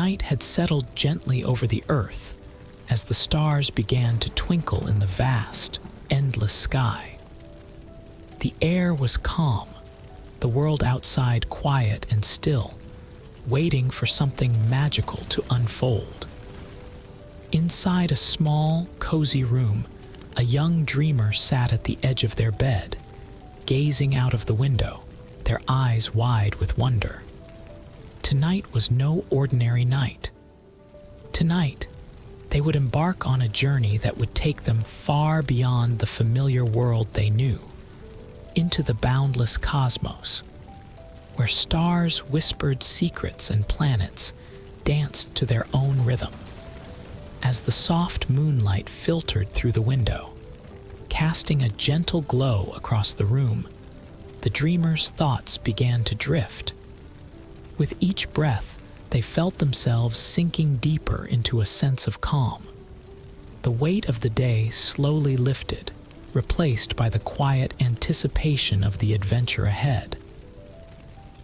night had settled gently over the earth as the stars began to twinkle in the vast, endless sky. The air was calm, the world outside quiet and still, waiting for something magical to unfold. Inside a small, cozy room, a young dreamer sat at the edge of their bed, gazing out of the window, their eyes wide with wonder. Tonight was no ordinary night. Tonight, they would embark on a journey that would take them far beyond the familiar world they knew, into the boundless cosmos, where stars whispered secrets and planets danced to their own rhythm. As the soft moonlight filtered through the window, casting a gentle glow across the room, the dreamers' thoughts began to drift. With each breath, they felt themselves sinking deeper into a sense of calm. The weight of the day slowly lifted, replaced by the quiet anticipation of the adventure ahead.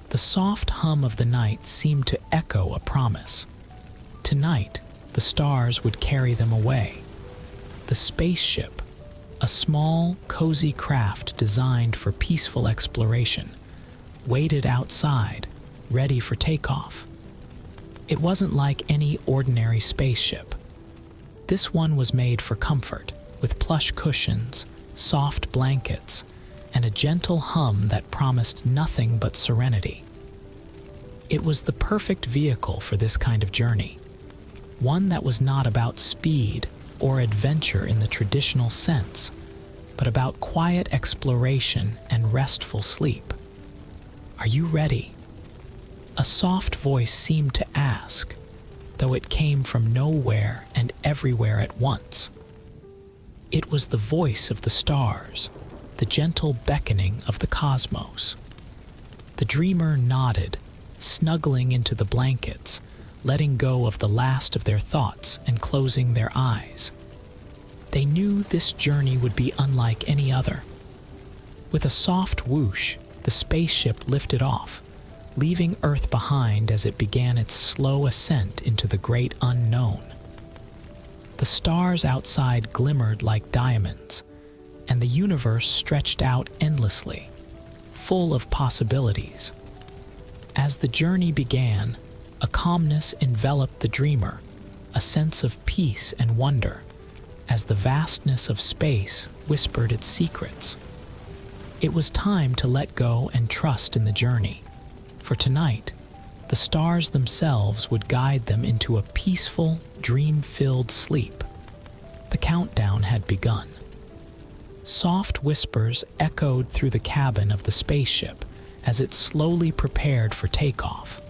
The soft hum of the night seemed to echo a promise. Tonight, the stars would carry them away. The spaceship, a small, cozy craft designed for peaceful exploration, waited outside, ready for takeoff. It wasn't like any ordinary spaceship. This one was made for comfort, with plush cushions, soft blankets, and a gentle hum that promised nothing but serenity. It was the perfect vehicle for this kind of journey, one that was not about speed or adventure in the traditional sense, but about quiet exploration and restful sleep. "Are you ready?" A soft voice seemed to ask, though it came from nowhere and everywhere at once. It was the voice of the stars, the gentle beckoning of the cosmos. The dreamer nodded, snuggling into the blankets, letting go of the last of their thoughts and closing their eyes. They knew this journey would be unlike any other. With a soft whoosh, the spaceship lifted off, leaving Earth behind as it began its slow ascent into the great unknown. The stars outside glimmered like diamonds, and the universe stretched out endlessly, full of possibilities. As the journey began, a calmness enveloped the dreamer, a sense of peace and wonder, as the vastness of space whispered its secrets. It was time to let go and trust in the journey, for tonight, the stars themselves would guide them into a peaceful, dream-filled sleep. The countdown had begun. Soft whispers echoed through the cabin of the spaceship as it slowly prepared for takeoff.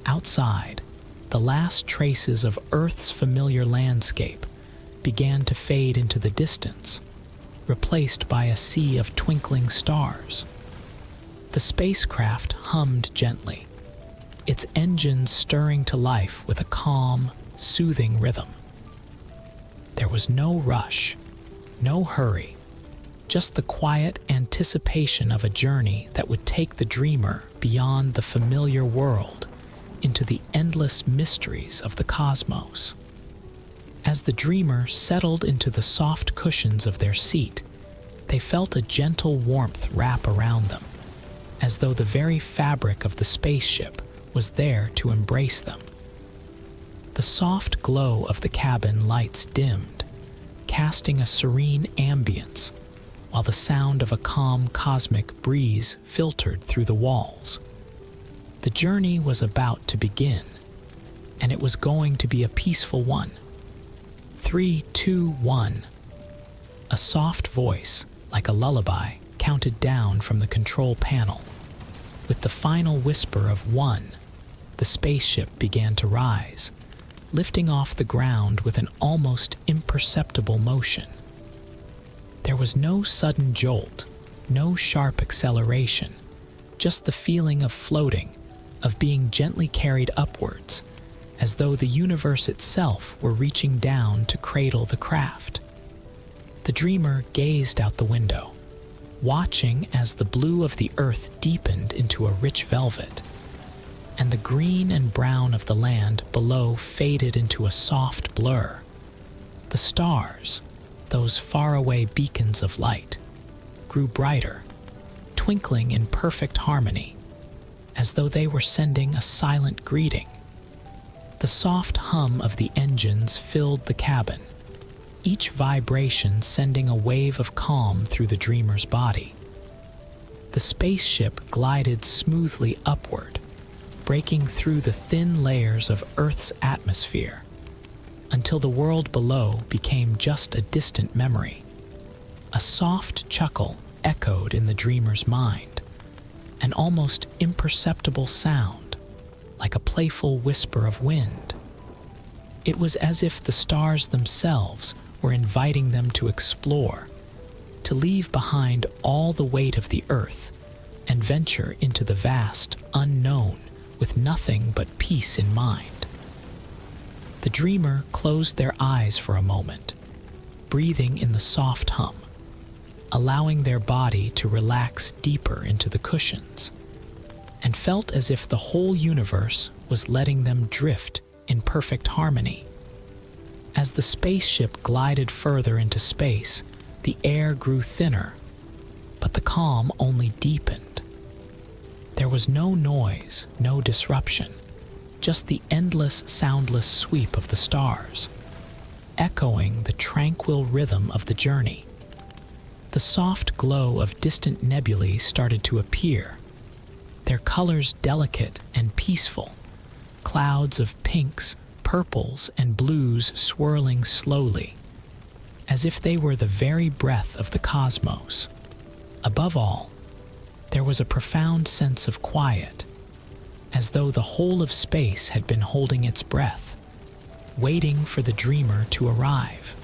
Outside, the last traces of Earth's familiar landscape began to fade into the distance, replaced by a sea of twinkling stars. The spacecraft hummed gently, its engines stirring to life with a calm, soothing rhythm. There was no rush, no hurry, just the quiet anticipation of a journey that would take the dreamer beyond the familiar world into the endless mysteries of the cosmos. As the dreamer settled into the soft cushions of their seat, they felt a gentle warmth wrap around them, as though the very fabric of the spaceship was there to embrace them. The soft glow of the cabin lights dimmed, casting a serene ambience, while the sound of a calm cosmic breeze filtered through the walls. The journey was about to begin, and it was going to be a peaceful one. 3, 2, 1. A soft voice, like a lullaby, counted down from the control panel. With the final whisper of 1, the spaceship began to rise, lifting off the ground with an almost imperceptible motion. There was no sudden jolt, no sharp acceleration, just the feeling of floating, of being gently carried upwards, as though the universe itself were reaching down to cradle the craft. The dreamer gazed out the window, watching as the blue of the earth deepened into a rich velvet. and the green and brown of the land below faded into a soft blur. The stars, those faraway beacons of light, grew brighter, twinkling in perfect harmony, as though they were sending a silent greeting. The soft hum of the engines filled the cabin, each vibration sending a wave of calm through the dreamer's body. The spaceship glided smoothly upward, breaking through the thin layers of Earth's atmosphere, until the world below became just a distant memory. A soft chuckle echoed in the dreamer's mind, an almost imperceptible sound, like a playful whisper of wind. It was as if the stars themselves were inviting them to explore, to leave behind all the weight of the earth and venture into the vast unknown with nothing but peace in mind. The dreamer closed their eyes for a moment, breathing in the soft hum, allowing their body to relax deeper into the cushions, and felt as if the whole universe was letting them drift in perfect harmony. As the spaceship glided further into space, the air grew thinner, but the calm only deepened. There was no noise, no disruption, just the endless, soundless sweep of the stars, echoing the tranquil rhythm of the journey. The soft glow of distant nebulae started to appear, their colors delicate and peaceful, clouds of pinks, purples, and blues swirling slowly, as if they were the very breath of the cosmos. Above all, there was a profound sense of quiet, as though the whole of space had been holding its breath, waiting for the dreamer to arrive.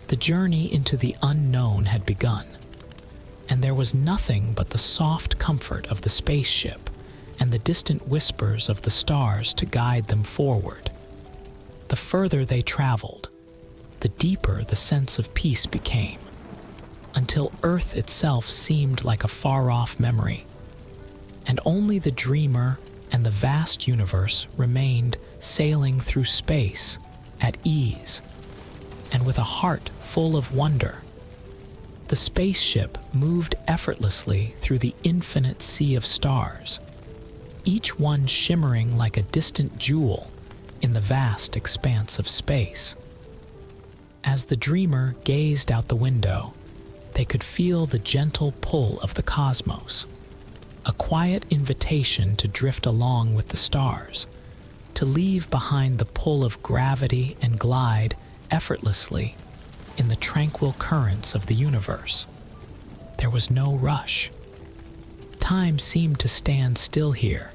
The journey into the unknown had begun, and there was nothing but the soft comfort of the spaceship and the distant whispers of the stars to guide them forward. The further they traveled, the deeper the sense of peace became, until Earth itself seemed like a far-off memory, and only the dreamer and the vast universe remained sailing through space at ease and with a heart full of wonder. The spaceship moved effortlessly through the infinite sea of stars, each one shimmering like a distant jewel in the vast expanse of space. As the dreamer gazed out the window, they could feel the gentle pull of the cosmos, a quiet invitation to drift along with the stars, to leave behind the pull of gravity and glide effortlessly in the tranquil currents of the universe. There was no rush. Time seemed to stand still here,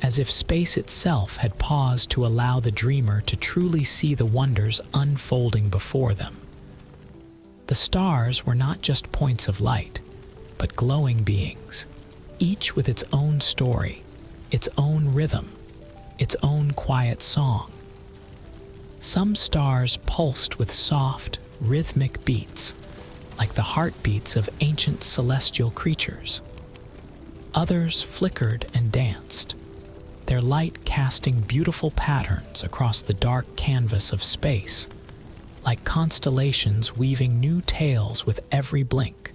as if space itself had paused to allow the dreamer to truly see the wonders unfolding before them. The stars were not just points of light, but glowing beings, each with its own story, its own rhythm, its own quiet song. Some stars pulsed with soft, rhythmic beats, like the heartbeats of ancient celestial creatures. Others flickered and danced, their light casting beautiful patterns across the dark canvas of space, like constellations weaving new tales with every blink.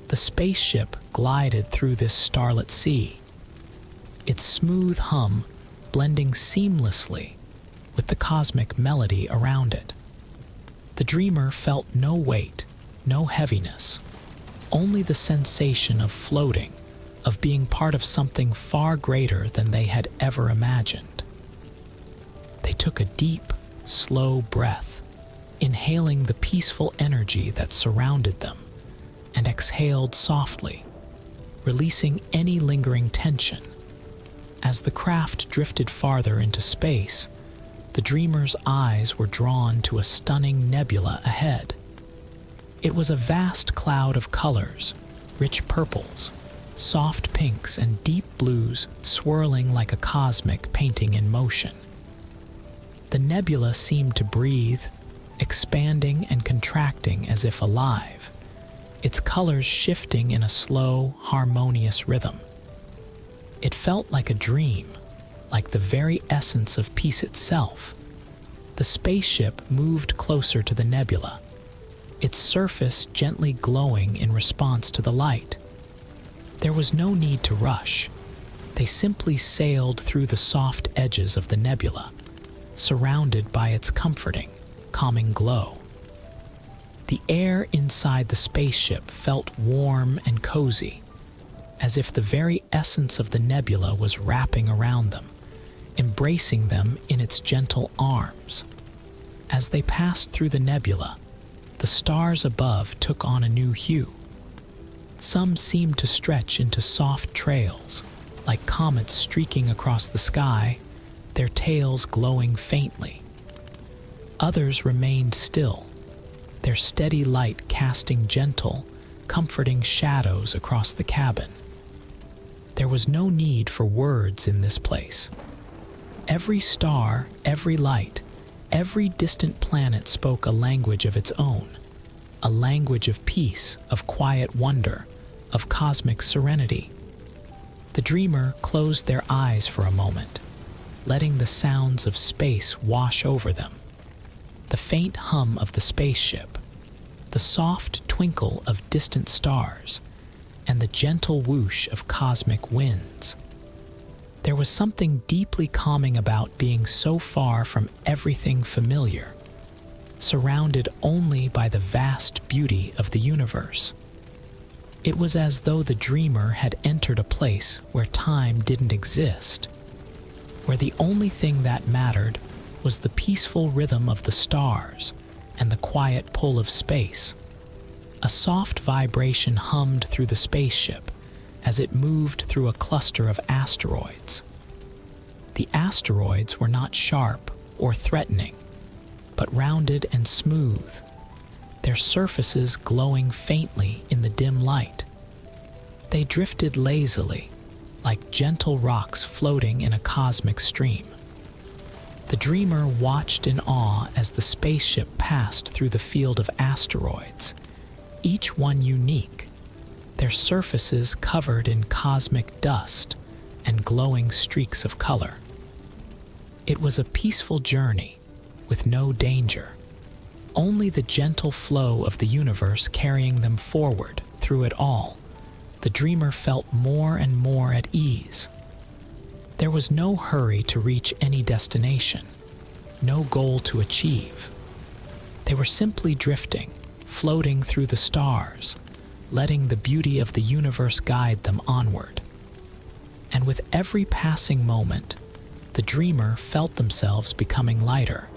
The spaceship glided through this starlit sea, its smooth hum blending seamlessly with the cosmic melody around it. The dreamer felt no weight, no heaviness, only the sensation of floating, of being part of something far greater than they had ever imagined. They took a deep, slow breath, inhaling the peaceful energy that surrounded them, and exhaled softly, releasing any lingering tension. As the craft drifted farther into space, the dreamer's eyes were drawn to a stunning nebula ahead. It was a vast cloud of colors, rich purples, soft pinks, and deep blues swirling like a cosmic painting in motion. The nebula seemed to breathe, expanding and contracting as if alive, its colors shifting in a slow, harmonious rhythm. It felt like a dream, like the very essence of peace itself. The spaceship moved closer to the nebula, its surface gently glowing in response to the light. There was no need to rush. They simply sailed through the soft edges of the nebula, surrounded by its comforting, calming glow. The air inside the spaceship felt warm and cozy, as if the very essence of the nebula was wrapping around them, embracing them in its gentle arms. As they passed through the nebula, the stars above took on a new hue. Some seemed to stretch into soft trails, like comets streaking across the sky, their tails glowing faintly. Others remained still, their steady light casting gentle, comforting shadows across the cabin. There was no need for words in this place. Every star, every light, every distant planet spoke a language of its own, a language of peace, of quiet wonder, of cosmic serenity. The dreamer closed their eyes for a moment, letting the sounds of space wash over them. The faint hum of the spaceship, the soft twinkle of distant stars, and the gentle whoosh of cosmic winds. There was something deeply calming about being so far from everything familiar, surrounded only by the vast beauty of the universe. It was as though the dreamer had entered a place where time didn't exist, where the only thing that mattered was the peaceful rhythm of the stars and the quiet pull of space. A soft vibration hummed through the spaceship as it moved through a cluster of asteroids. The asteroids were not sharp or threatening, but rounded and smooth, their surfaces glowing faintly in the dim light. They drifted lazily, like gentle rocks floating in a cosmic stream. The dreamer watched in awe as the spaceship passed through the field of asteroids, each one unique, their surfaces covered in cosmic dust and glowing streaks of color. It was a peaceful journey, with no danger, only the gentle flow of the universe carrying them forward through it all. The dreamer felt more and more at ease. There was no hurry to reach any destination, no goal to achieve. They were simply drifting, floating through the stars, letting the beauty of the universe guide them onward. And with every passing moment, the dreamer felt themselves becoming lighter,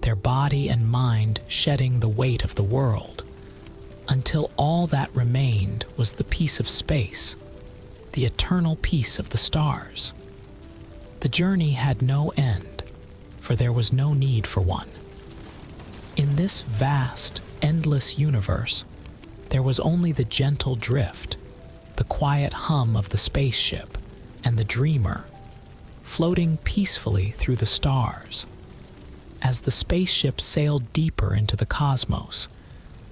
their body and mind shedding the weight of the world, until all that remained was the peace of space, the eternal peace of the stars. The journey had no end, for there was no need for one. In this vast, endless universe, there was only the gentle drift, the quiet hum of the spaceship, and the dreamer, floating peacefully through the stars. As the spaceship sailed deeper into the cosmos,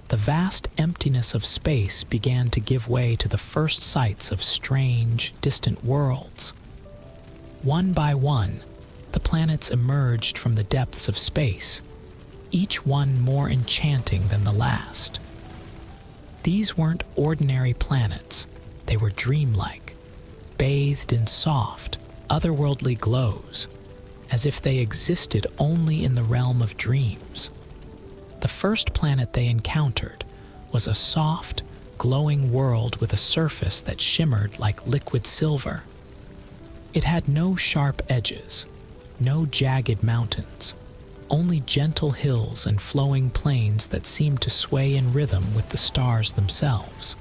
the vast emptiness of space began to give way to the first sights of strange, distant worlds. One by one, the planets emerged from the depths of space, each one more enchanting than the last. These weren't ordinary planets, they were dreamlike, bathed in soft, otherworldly glows, as if they existed only in the realm of dreams. The first planet they encountered was a soft, glowing world with a surface that shimmered like liquid silver. It had no sharp edges, no jagged mountains, only gentle hills and flowing plains that seemed to sway in rhythm with the stars themselves.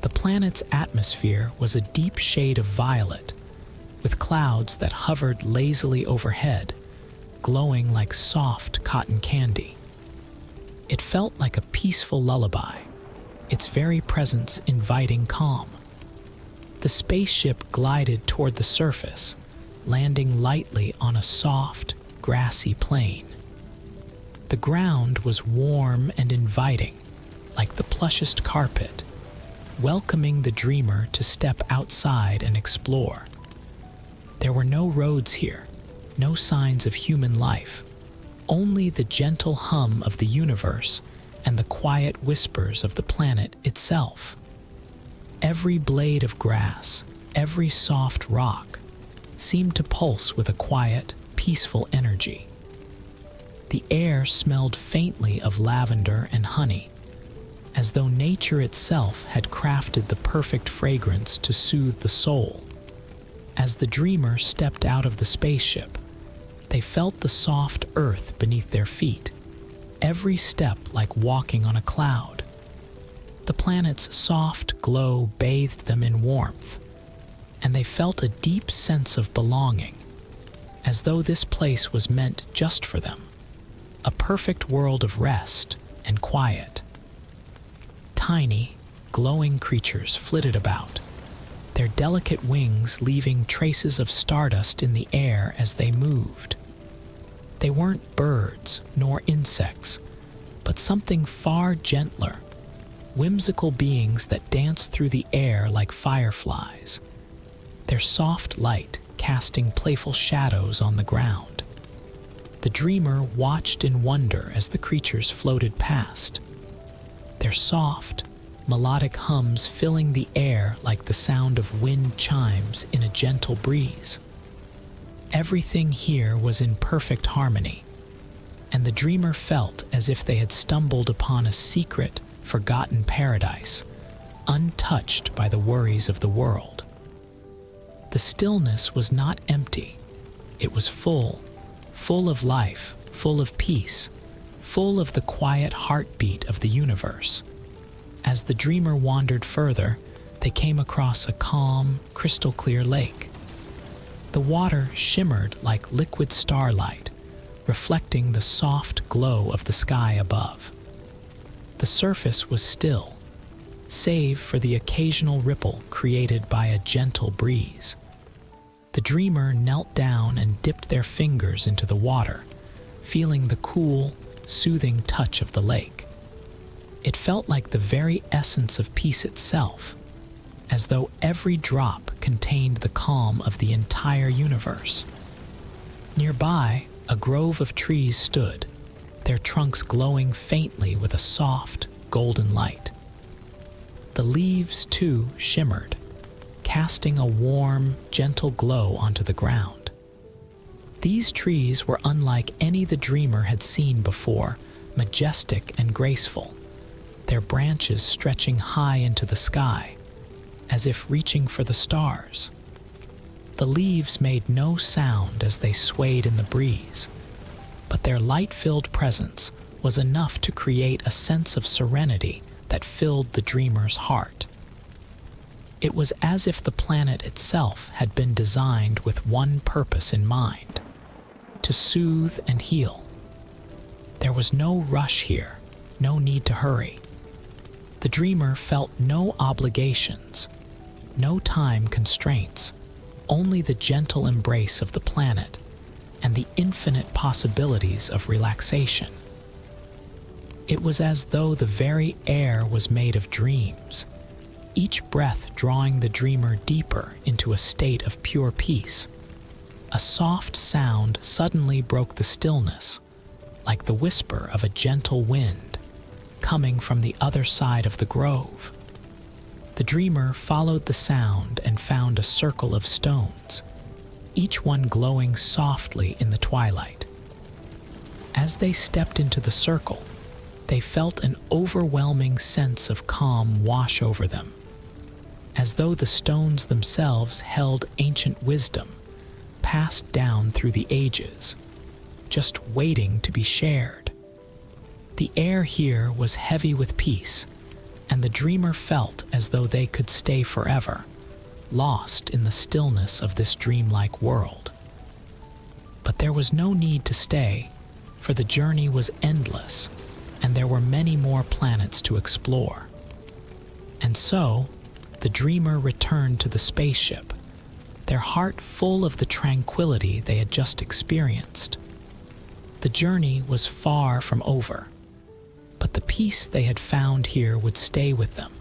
The planet's atmosphere was a deep shade of violet, with clouds that hovered lazily overhead, glowing like soft cotton candy. It felt like a peaceful lullaby, its very presence inviting calm. The spaceship glided toward the surface, landing lightly on a soft, grassy plain. The ground was warm and inviting, like the plushest carpet, welcoming the dreamer to step outside and explore. There were no roads here, no signs of human life, only the gentle hum of the universe and the quiet whispers of the planet itself. Every blade of grass, every soft rock, seemed to pulse with a quiet, peaceful energy. The air smelled faintly of lavender and honey, as though nature itself had crafted the perfect fragrance to soothe the soul. As the dreamers stepped out of the spaceship, they felt the soft earth beneath their feet, every step like walking on a cloud. The planet's soft glow bathed them in warmth, and they felt a deep sense of belonging, as though this place was meant just for them, a perfect world of rest and quiet. Tiny, glowing creatures flitted about, their delicate wings leaving traces of stardust in the air as they moved. They weren't birds nor insects, but something far gentler, whimsical beings that danced through the air like fireflies, their soft light casting playful shadows on the ground. The dreamer watched in wonder as the creatures floated past, their soft, melodic hums filling the air like the sound of wind chimes in a gentle breeze. Everything here was in perfect harmony, and the dreamer felt as if they had stumbled upon a secret, forgotten paradise, untouched by the worries of the world. The stillness was not empty. It was full of life, full of peace, full of the quiet heartbeat of the universe. As the dreamer wandered further, they came across a calm, crystal-clear lake. The water shimmered like liquid starlight, reflecting the soft glow of the sky above. The surface was still, save for the occasional ripple created by a gentle breeze. The dreamer knelt down and dipped their fingers into the water, feeling the cool, soothing touch of the lake. It felt like the very essence of peace itself, as though every drop contained the calm of the entire universe. Nearby, a grove of trees stood, their trunks glowing faintly with a soft, golden light. The leaves, too, shimmered, casting a warm, gentle glow onto the ground. These trees were unlike any the dreamer had seen before, majestic and graceful, their branches stretching high into the sky, as if reaching for the stars. The leaves made no sound as they swayed in the breeze, but their light-filled presence was enough to create a sense of serenity that filled the dreamer's heart. It was as if the planet itself had been designed with one purpose in mind: to soothe and heal. There was no rush here, no need to hurry. The dreamer felt no obligations, no time constraints, only the gentle embrace of the planet and the infinite possibilities of relaxation. It was as though the very air was made of dreams, each breath drawing the dreamer deeper into a state of pure peace. A soft sound suddenly broke the stillness, like the whisper of a gentle wind coming from the other side of the grove. The dreamer followed the sound and found a circle of stones, each one glowing softly in the twilight. As they stepped into the circle, they felt an overwhelming sense of calm wash over them, as though the stones themselves held ancient wisdom, passed down through the ages, just waiting to be shared. The air here was heavy with peace, and the dreamer felt as though they could stay forever, lost in the stillness of this dreamlike world. But there was no need to stay, for the journey was endless, and there were many more planets to explore. And so, the dreamer returned to the spaceship, their heart full of the tranquility they had just experienced. The journey was far from over, but the peace they had found here would stay with them,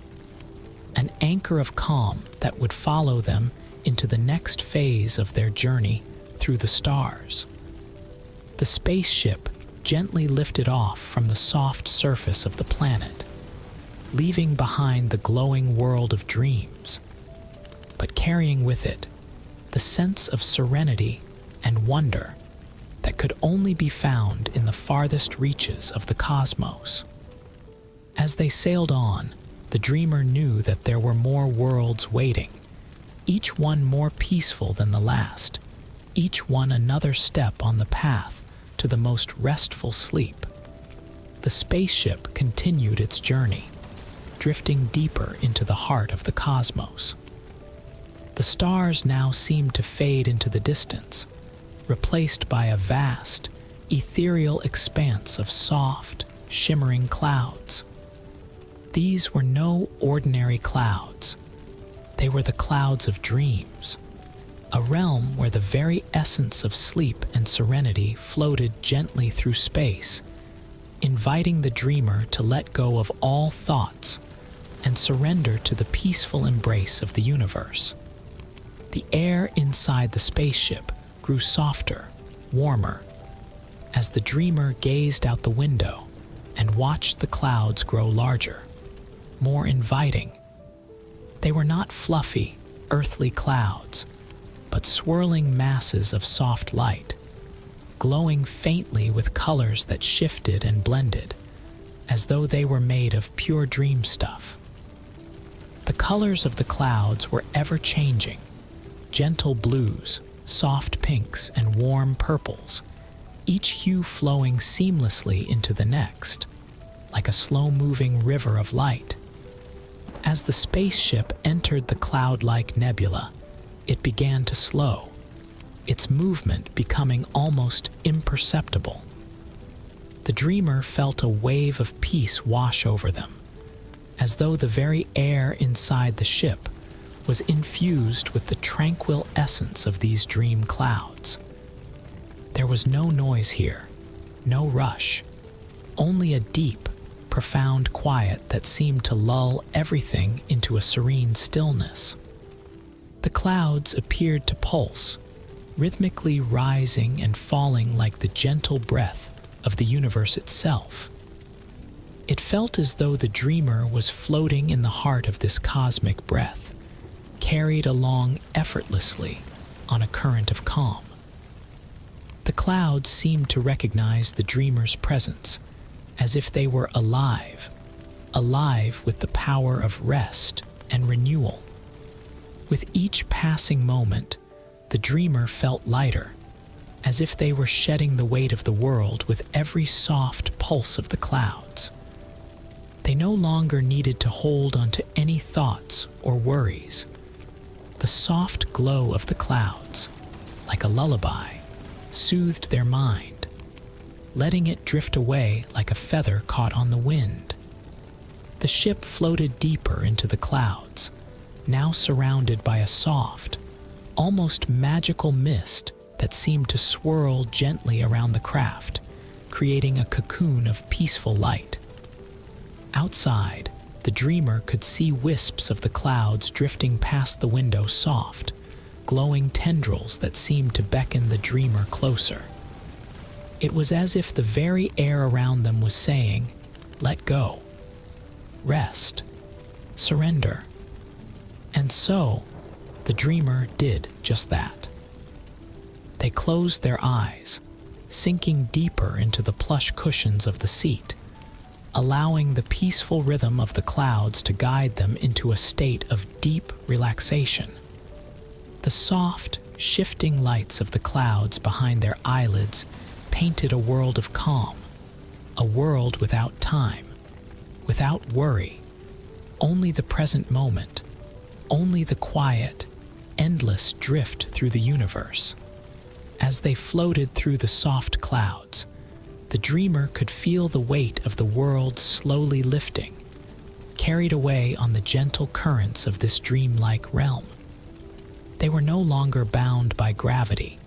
an anchor of calm that would follow them into the next phase of their journey through the stars. The spaceship gently lifted off from the soft surface of the planet, leaving behind the glowing world of dreams, but carrying with it the sense of serenity and wonder that could only be found in the farthest reaches of the cosmos. As they sailed on, the dreamer knew that there were more worlds waiting, each one more peaceful than the last, each one another step on the path to the most restful sleep. The spaceship continued its journey, drifting deeper into the heart of the cosmos. The stars now seemed to fade into the distance, replaced by a vast, ethereal expanse of soft, shimmering clouds. These were no ordinary clouds. They were the clouds of dreams, a realm where the very essence of sleep and serenity floated gently through space, inviting the dreamer to let go of all thoughts and surrender to the peaceful embrace of the universe. The air inside the spaceship grew softer, warmer, as the dreamer gazed out the window and watched the clouds grow larger, more inviting. They were not fluffy, earthly clouds, but swirling masses of soft light, glowing faintly with colors that shifted and blended, as though they were made of pure dream stuff. The colors of the clouds were ever-changing, gentle blues, soft pinks, and warm purples, each hue flowing seamlessly into the next, like a slow-moving river of light. As the spaceship entered the cloud-like nebula, it began to slow, its movement becoming almost imperceptible. The dreamer felt a wave of peace wash over them, as though the very air inside the ship was infused with the tranquil essence of these dream clouds. There was no noise here, no rush, only a deep, profound quiet that seemed to lull everything into a serene stillness. The clouds appeared to pulse, rhythmically rising and falling like the gentle breath of the universe itself. It felt as though the dreamer was floating in the heart of this cosmic breath, carried along effortlessly on a current of calm. The clouds seemed to recognize the dreamer's presence, as if they were alive with the power of rest and renewal. With each passing moment, the dreamer felt lighter, as if they were shedding the weight of the world with every soft pulse of the clouds. They no longer needed to hold onto any thoughts or worries. The soft glow of the clouds, like a lullaby, soothed their mind, letting it drift away like a feather caught on the wind. The ship floated deeper into the clouds, now surrounded by a soft, almost magical mist that seemed to swirl gently around the craft, creating a cocoon of peaceful light. Outside, the dreamer could see wisps of the clouds drifting past the window, soft, glowing tendrils that seemed to beckon the dreamer closer. It was as if the very air around them was saying, "Let go, rest, surrender." And so, the dreamer did just that. They closed their eyes, sinking deeper into the plush cushions of the seat, allowing the peaceful rhythm of the clouds to guide them into a state of deep relaxation. The soft, shifting lights of the clouds behind their eyelids painted a world of calm, a world without time, without worry, only the present moment, only the quiet, endless drift through the universe. As they floated through the soft clouds, the dreamer could feel the weight of the world slowly lifting, carried away on the gentle currents of this dreamlike realm. They were no longer bound by gravity,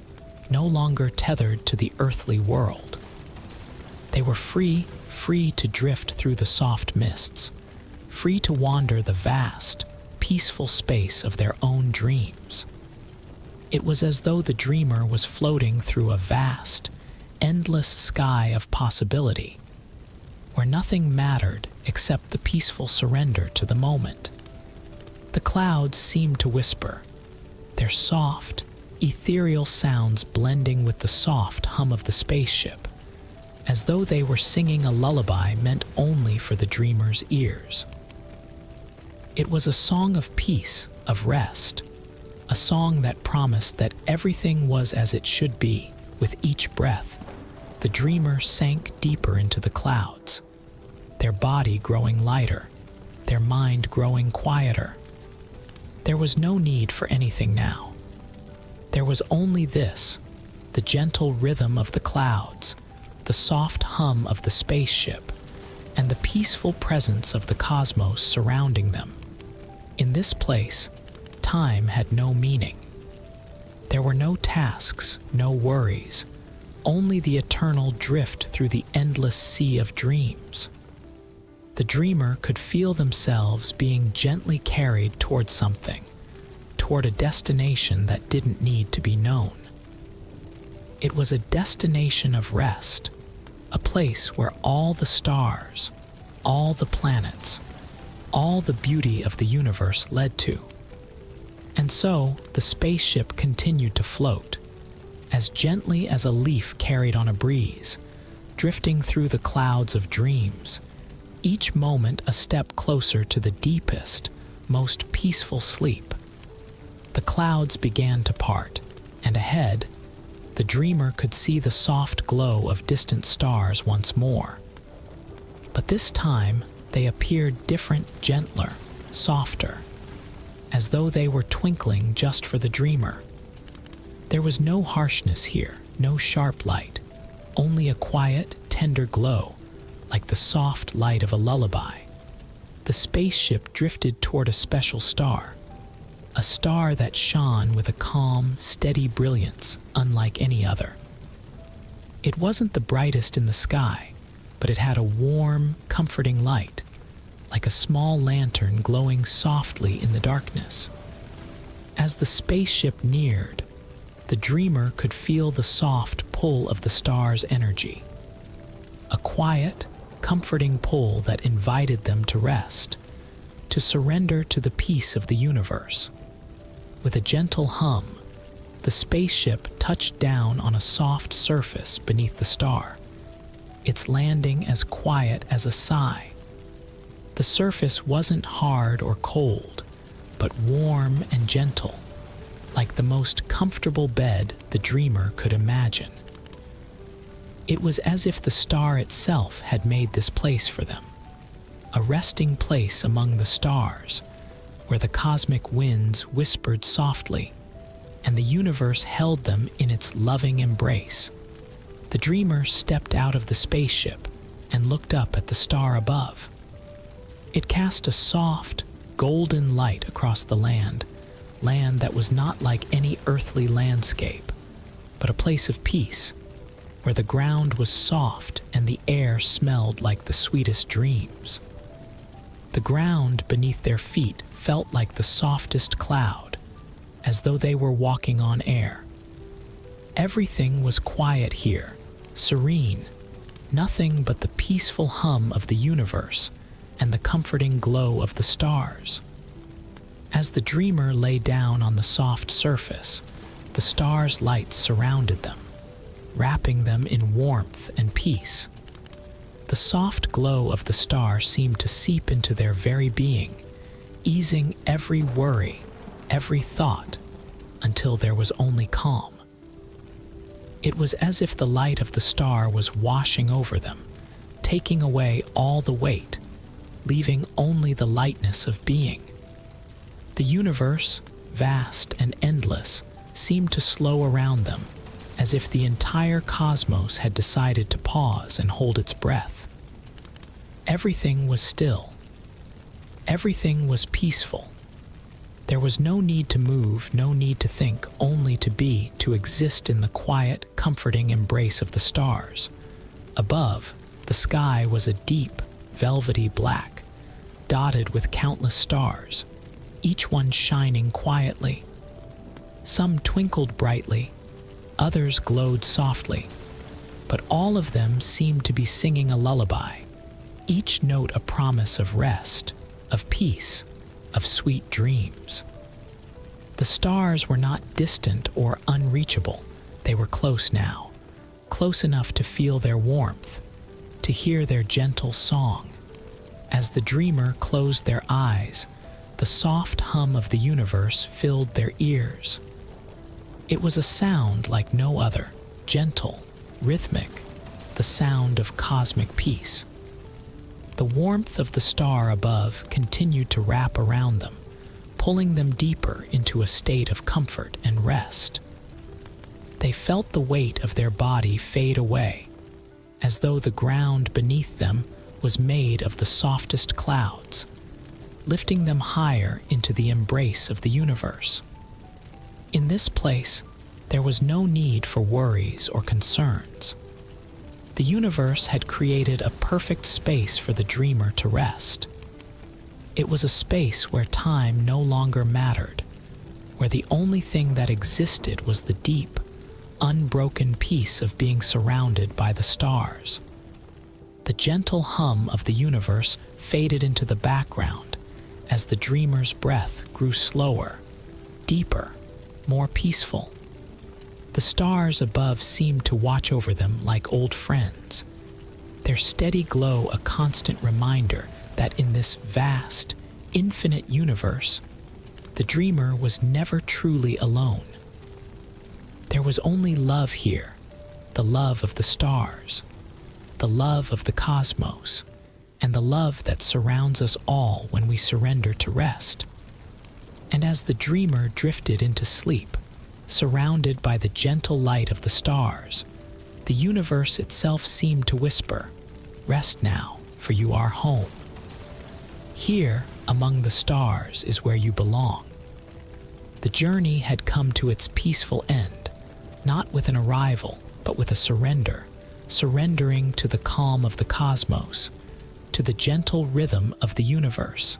no longer tethered to the earthly world. They were free to drift through the soft mists, free to wander the vast, peaceful space of their own dreams. It was as though the dreamer was floating through a vast, endless sky of possibility, where nothing mattered except the peaceful surrender to the moment. The clouds seemed to whisper, their soft, ethereal sounds blending with the soft hum of the spaceship, as though they were singing a lullaby meant only for the dreamer's ears. It was a song of peace, of rest, a song that promised that everything was as it should be. With each breath, the dreamer sank deeper into the clouds, their body growing lighter, their mind growing quieter. There was no need for anything now. There was only this, the gentle rhythm of the clouds, the soft hum of the spaceship, and the peaceful presence of the cosmos surrounding them. In this place, time had no meaning. There were no tasks, no worries, only the eternal drift through the endless sea of dreams. The dreamer could feel themselves being gently carried toward something, toward a destination that didn't need to be known. It was a destination of rest, a place where all the stars, all the planets, all the beauty of the universe led to. And so the spaceship continued to float, as gently as a leaf carried on a breeze, drifting through the clouds of dreams, each moment a step closer to the deepest, most peaceful sleep. The clouds began to part, and ahead, the dreamer could see the soft glow of distant stars once more. But this time, they appeared different, gentler, softer, as though they were twinkling just for the dreamer. There was no harshness here, no sharp light, only a quiet, tender glow, like the soft light of a lullaby. The spaceship drifted toward a special star, a star that shone with a calm, steady brilliance unlike any other. It wasn't the brightest in the sky, but it had a warm, comforting light, like a small lantern glowing softly in the darkness. As the spaceship neared, the dreamer could feel the soft pull of the star's energy, a quiet, comforting pull that invited them to rest, to surrender to the peace of the universe. With a gentle hum, the spaceship touched down on a soft surface beneath the star, its landing as quiet as a sigh. The surface wasn't hard or cold, but warm and gentle, like the most comfortable bed the dreamer could imagine. It was as if the star itself had made this place for them, a resting place among the stars, where the cosmic winds whispered softly, and the universe held them in its loving embrace. The dreamer stepped out of the spaceship and looked up at the star above. It cast a soft, golden light across the land that was not like any earthly landscape, but a place of peace, where the ground was soft and the air smelled like the sweetest dreams. The ground beneath their feet felt like the softest cloud, as though they were walking on air. Everything was quiet here, serene, nothing but the peaceful hum of the universe and the comforting glow of the stars. As the dreamer lay down on the soft surface, the stars' lights surrounded them, wrapping them in warmth and peace. The soft glow of the star seemed to seep into their very being, easing every worry, every thought, until there was only calm. It was as if the light of the star was washing over them, taking away all the weight, leaving only the lightness of being. The universe, vast and endless, seemed to slow around them, as if the entire cosmos had decided to pause and hold its breath. Everything was still. Everything was peaceful. There was no need to move, no need to think, only to be, to exist in the quiet, comforting embrace of the stars. Above, the sky was a deep, velvety black, dotted with countless stars, each one shining quietly. Some twinkled brightly, others glowed softly, but all of them seemed to be singing a lullaby, each note a promise of rest, of peace, of sweet dreams. The stars were not distant or unreachable. They were close now, close enough to feel their warmth, to hear their gentle song. As the dreamer closed their eyes, the soft hum of the universe filled their ears. It was a sound like no other, gentle, rhythmic, the sound of cosmic peace. The warmth of the star above continued to wrap around them, pulling them deeper into a state of comfort and rest. They felt the weight of their body fade away, as though the ground beneath them was made of the softest clouds, lifting them higher into the embrace of the universe. In this place, there was no need for worries or concerns. The universe had created a perfect space for the dreamer to rest. It was a space where time no longer mattered, where the only thing that existed was the deep, unbroken peace of being surrounded by the stars. The gentle hum of the universe faded into the background as the dreamer's breath grew slower, deeper, more peaceful. The stars above seemed to watch over them like old friends, their steady glow a constant reminder that in this vast, infinite universe, the dreamer was never truly alone. There was only love here, the love of the stars, the love of the cosmos, and the love that surrounds us all when we surrender to rest. And as the dreamer drifted into sleep, surrounded by the gentle light of the stars, the universe itself seemed to whisper, "Rest now, for you are home. Here, among the stars, is where you belong." The journey had come to its peaceful end, not with an arrival, but with a surrender, surrendering to the calm of the cosmos, to the gentle rhythm of the universe.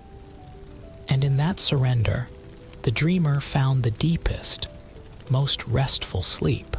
And in that surrender, the dreamer found the deepest, most restful sleep.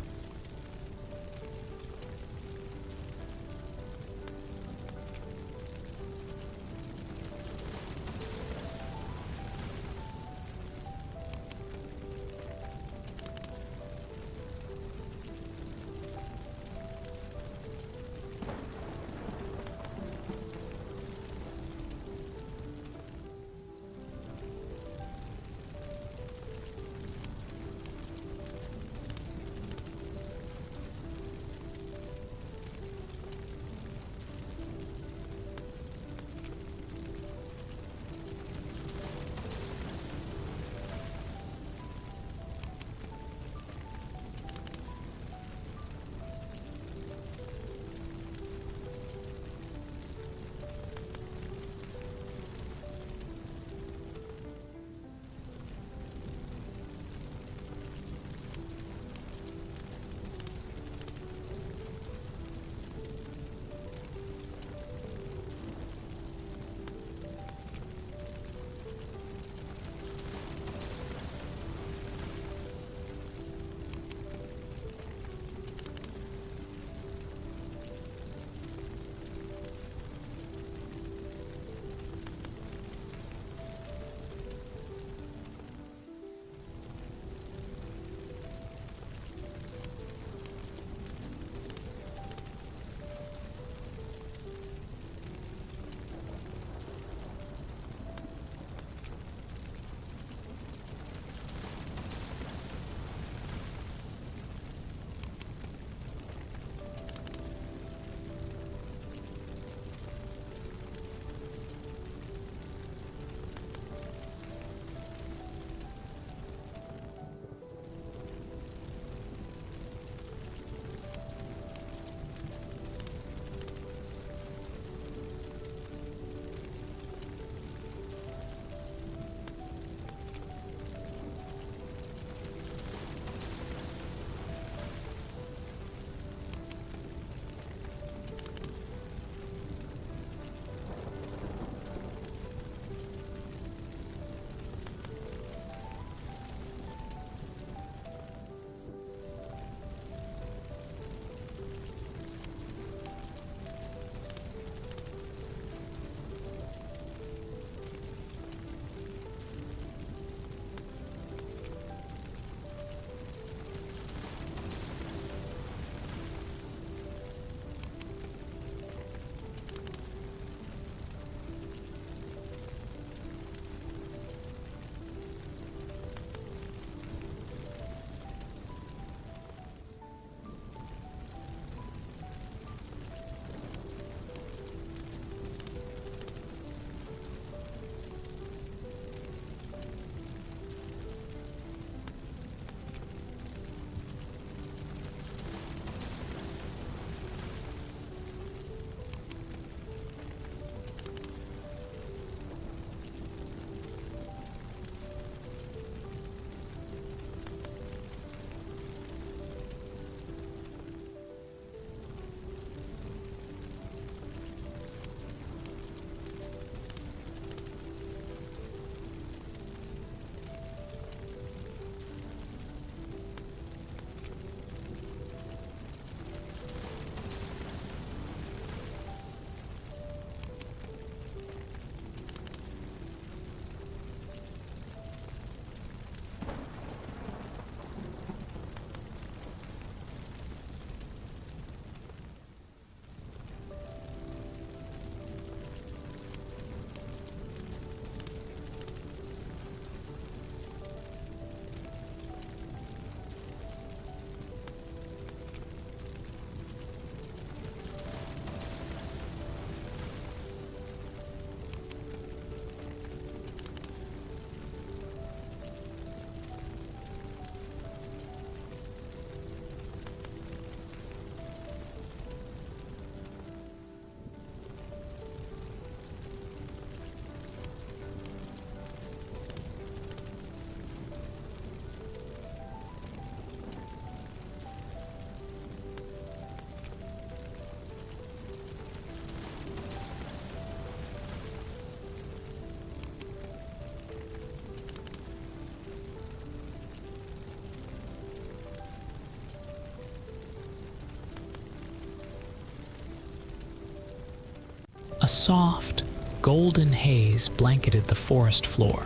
soft, golden haze blanketed the forest floor,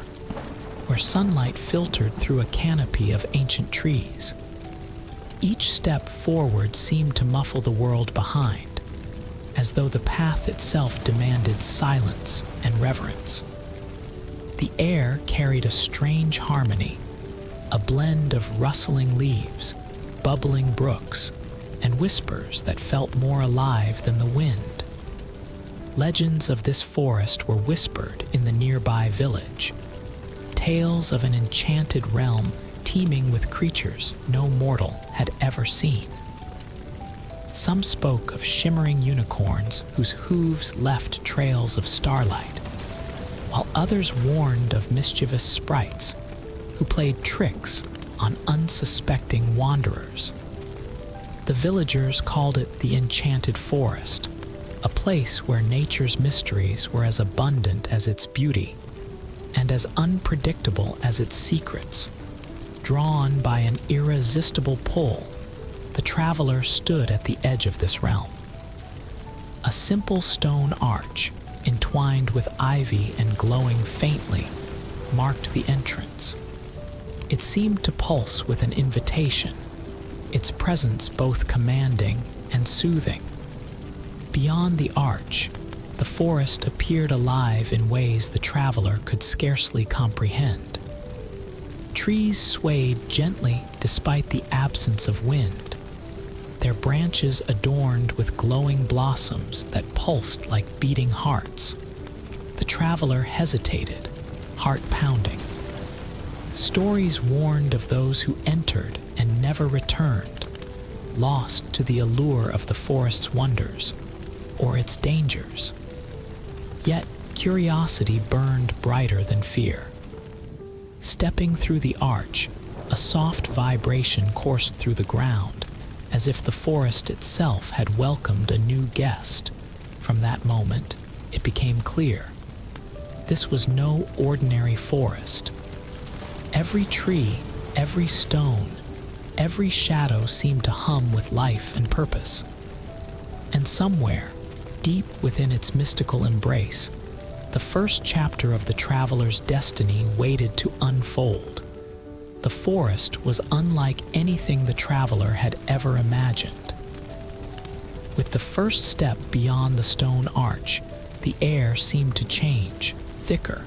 where sunlight filtered through a canopy of ancient trees. Each step forward seemed to muffle the world behind, as though the path itself demanded silence and reverence. The air carried a strange harmony, a blend of rustling leaves, bubbling brooks, and whispers that felt more alive than the wind. Legends of this forest were whispered in the nearby village, tales of an enchanted realm teeming with creatures no mortal had ever seen. Some spoke of shimmering unicorns whose hooves left trails of starlight, while others warned of mischievous sprites who played tricks on unsuspecting wanderers. The villagers called it the Enchanted Forest, a place where nature's mysteries were as abundant as its beauty and as unpredictable as its secrets. Drawn by an irresistible pull, the traveler stood at the edge of this realm. A simple stone arch, entwined with ivy and glowing faintly, marked the entrance. It seemed to pulse with an invitation, its presence both commanding and soothing. Beyond the arch, the forest appeared alive in ways the traveler could scarcely comprehend. Trees swayed gently despite the absence of wind, their branches adorned with glowing blossoms that pulsed like beating hearts. The traveler hesitated, heart pounding. Stories warned of those who entered and never returned, lost to the allure of the forest's wonders or its dangers. Yet curiosity burned brighter than fear. Stepping through the arch, a soft vibration coursed through the ground, as if the forest itself had welcomed a new guest. From that moment, it became clear. This was no ordinary forest. Every tree, every stone, every shadow seemed to hum with life and purpose. And somewhere, deep within its mystical embrace, the first chapter of the traveler's destiny waited to unfold. The forest was unlike anything the traveler had ever imagined. With the first step beyond the stone arch, the air seemed to change, thicker,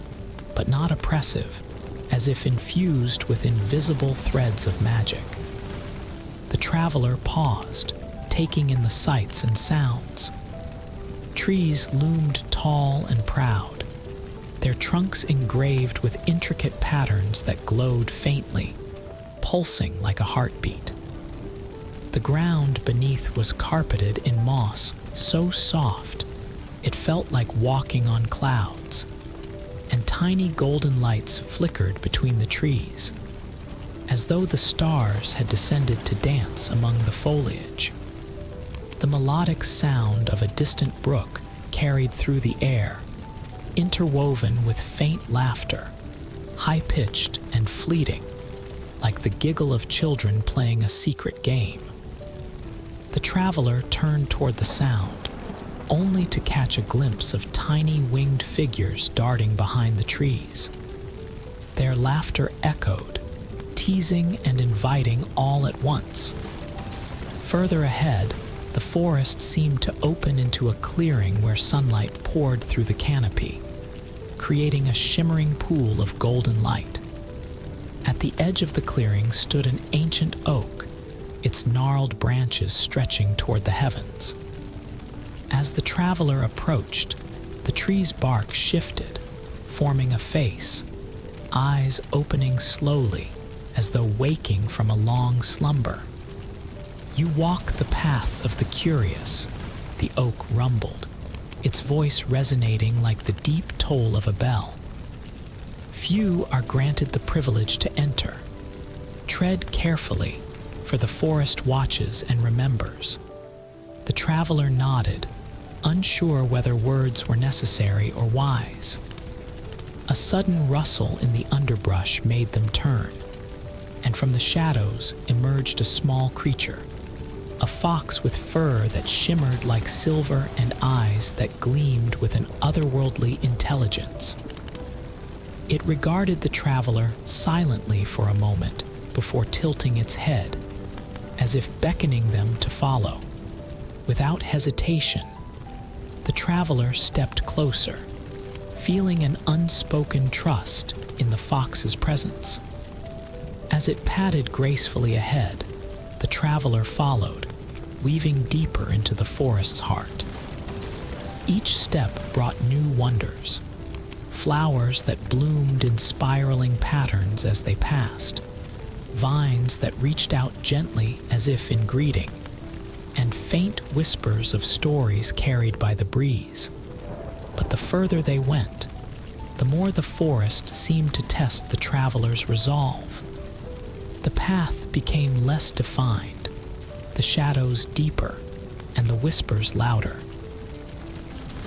but not oppressive, as if infused with invisible threads of magic. The traveler paused, taking in the sights and sounds. Trees loomed tall and proud, their trunks engraved with intricate patterns that glowed faintly, pulsing like a heartbeat. The ground beneath was carpeted in moss so soft it felt like walking on clouds, and tiny golden lights flickered between the trees, as though the stars had descended to dance among the foliage. The melodic sound of a distant brook carried through the air, interwoven with faint laughter, high-pitched and fleeting, like the giggle of children playing a secret game. The traveler turned toward the sound, only to catch a glimpse of tiny winged figures darting behind the trees. Their laughter echoed, teasing and inviting all at once. Further ahead, the forest seemed to open into a clearing where sunlight poured through the canopy, creating a shimmering pool of golden light. At the edge of the clearing stood an ancient oak, its gnarled branches stretching toward the heavens. As the traveler approached, the tree's bark shifted, forming a face, eyes opening slowly as though waking from a long slumber. "You walk the path of the curious," the oak rumbled, its voice resonating like the deep toll of a bell. "Few are granted the privilege to enter. Tread carefully, for the forest watches and remembers." The traveler nodded, unsure whether words were necessary or wise. A sudden rustle in the underbrush made them turn, and from the shadows emerged a small creature, a fox with fur that shimmered like silver and eyes that gleamed with an otherworldly intelligence. It regarded the traveler silently for a moment before tilting its head, as if beckoning them to follow. Without hesitation, the traveler stepped closer, feeling an unspoken trust in the fox's presence. As it padded gracefully ahead, the traveler followed, weaving deeper into the forest's heart. Each step brought new wonders, flowers that bloomed in spiraling patterns as they passed, vines that reached out gently as if in greeting, and faint whispers of stories carried by the breeze. But the further they went, the more the forest seemed to test the traveler's resolve. The path became less defined, the shadows deeper, and the whispers louder.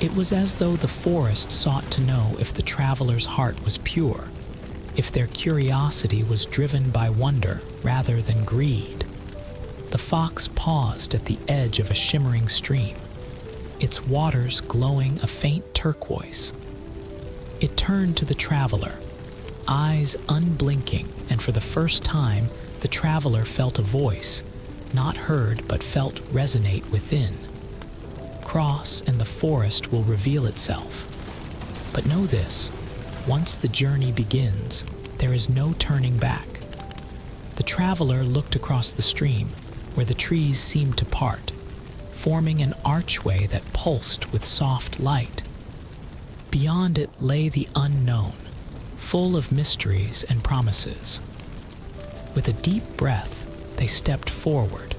It was as though the forest sought to know if the traveler's heart was pure, if their curiosity was driven by wonder rather than greed. The fox paused at the edge of a shimmering stream, its waters glowing a faint turquoise. It turned to the traveler, eyes unblinking, and for the first time, the traveler felt a voice, not heard but felt resonate within. Cross and the forest will reveal itself. But know this, once the journey begins, there is no turning back. The traveler looked across the stream, where the trees seemed to part, forming an archway that pulsed with soft light. Beyond it lay the unknown, full of mysteries and promises. With a deep breath, they stepped forward,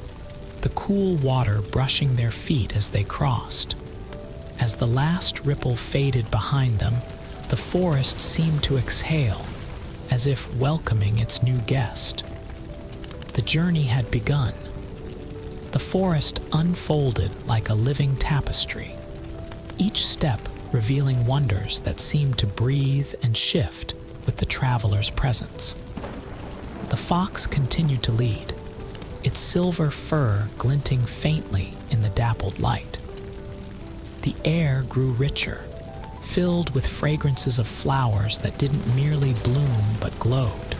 the cool water brushing their feet as they crossed. As the last ripple faded behind them, the forest seemed to exhale, as if welcoming its new guest. The journey had begun. The forest unfolded like a living tapestry, each step revealing wonders that seemed to breathe and shift with the traveler's presence. The fox continued to lead, its silver fur glinting faintly in the dappled light. The air grew richer, filled with fragrances of flowers that didn't merely bloom but glowed,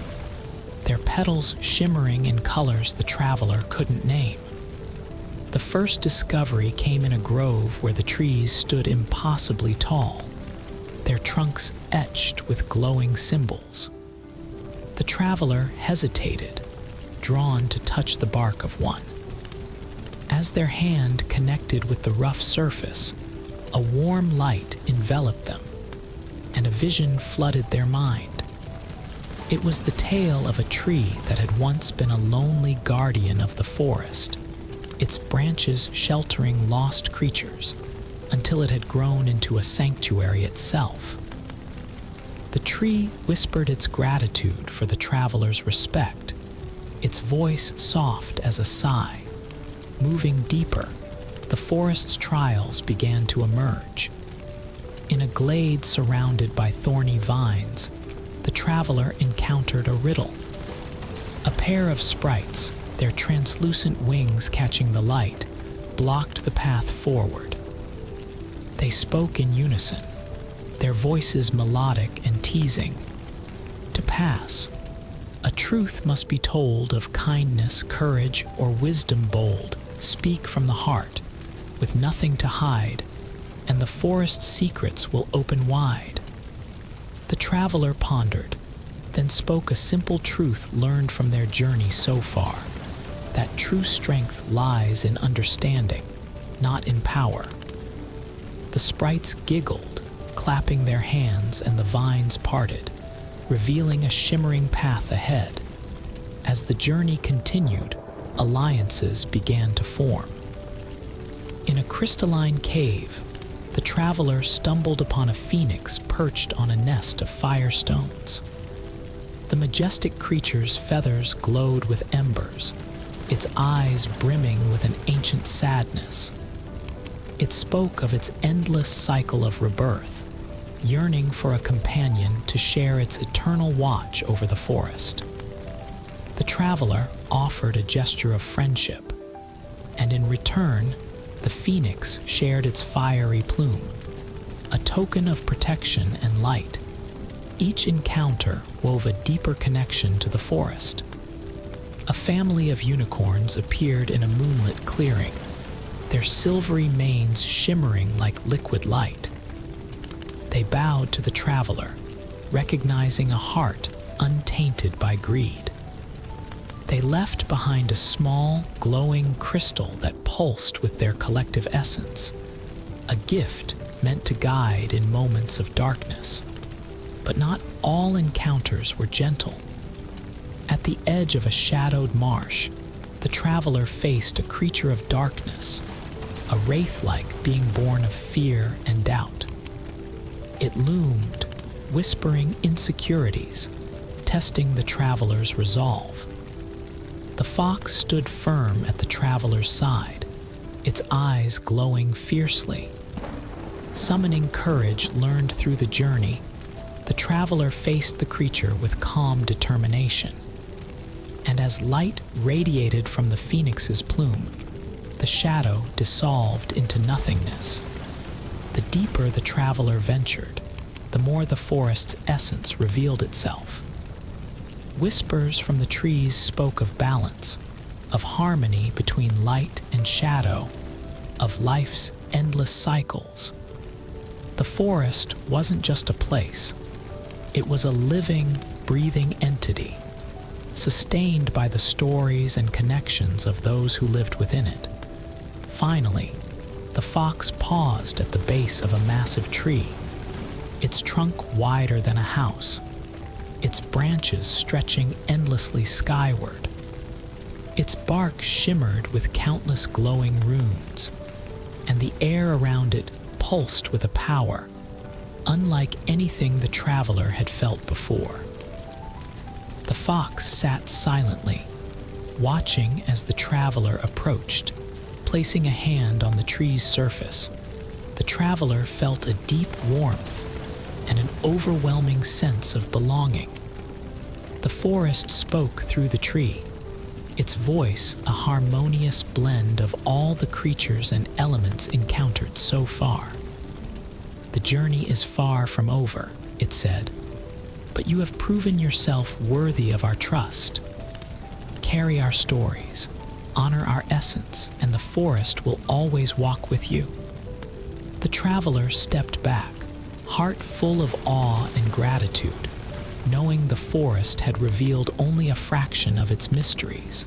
their petals shimmering in colors the traveler couldn't name. The first discovery came in a grove where the trees stood impossibly tall, their trunks etched with glowing symbols. The traveler hesitated, drawn to touch the bark of one. As their hand connected with the rough surface, a warm light enveloped them, and a vision flooded their mind. It was the tale of a tree that had once been a lonely guardian of the forest, its branches sheltering lost creatures, until it had grown into a sanctuary itself. The tree whispered its gratitude for the traveler's respect, its voice soft as a sigh. Moving deeper, the forest's trials began to emerge. In a glade surrounded by thorny vines, the traveler encountered a riddle. A pair of sprites, their translucent wings catching the light, blocked the path forward. They spoke in unison, their voices melodic and teasing. To pass, a truth must be told of kindness, courage, or wisdom bold. Speak from the heart, with nothing to hide, and the forest's secrets will open wide. The traveler pondered, then spoke a simple truth learned from their journey so far, that true strength lies in understanding, not in power. The sprites giggled, clapping their hands, and the vines parted, revealing a shimmering path ahead. As the journey continued, alliances began to form. In a crystalline cave, the traveler stumbled upon a phoenix perched on a nest of firestones. The majestic creature's feathers glowed with embers, its eyes brimming with an ancient sadness. It spoke of its endless cycle of rebirth, yearning for a companion to share its eternal watch over the forest. The traveler offered a gesture of friendship, and in return, the phoenix shared its fiery plume, a token of protection and light. Each encounter wove a deeper connection to the forest. A family of unicorns appeared in a moonlit clearing, their silvery manes shimmering like liquid light. They bowed to the traveler, recognizing a heart untainted by greed. They left behind a small, glowing crystal that pulsed with their collective essence, a gift meant to guide in moments of darkness. But not all encounters were gentle. At the edge of a shadowed marsh, the traveler faced a creature of darkness, a wraith-like being born of fear and doubt. It loomed, whispering insecurities, testing the traveler's resolve. The fox stood firm at the traveler's side, its eyes glowing fiercely. Summoning courage learned through the journey, the traveler faced the creature with calm determination. And as light radiated from the phoenix's plume, the shadow dissolved into nothingness. The deeper the traveler ventured, the more the forest's essence revealed itself. Whispers from the trees spoke of balance, of harmony between light and shadow, of life's endless cycles. The forest wasn't just a place. It was a living, breathing entity, sustained by the stories and connections of those who lived within it. Finally, the fox paused at the base of a massive tree, its trunk wider than a house, its branches stretching endlessly skyward. Its bark shimmered with countless glowing runes, and the air around it pulsed with a power unlike anything the traveler had felt before. The fox sat silently, watching as the traveler approached, placing a hand on the tree's surface. The traveler felt a deep warmth and an overwhelming sense of belonging. The forest spoke through the tree, its voice a harmonious blend of all the creatures and elements encountered so far. "The journey is far from over," it said, "but you have proven yourself worthy of our trust. Carry our stories, honor our essence, and the forest will always walk with you." The traveler stepped back, heart full of awe and gratitude, knowing the forest had revealed only a fraction of its mysteries.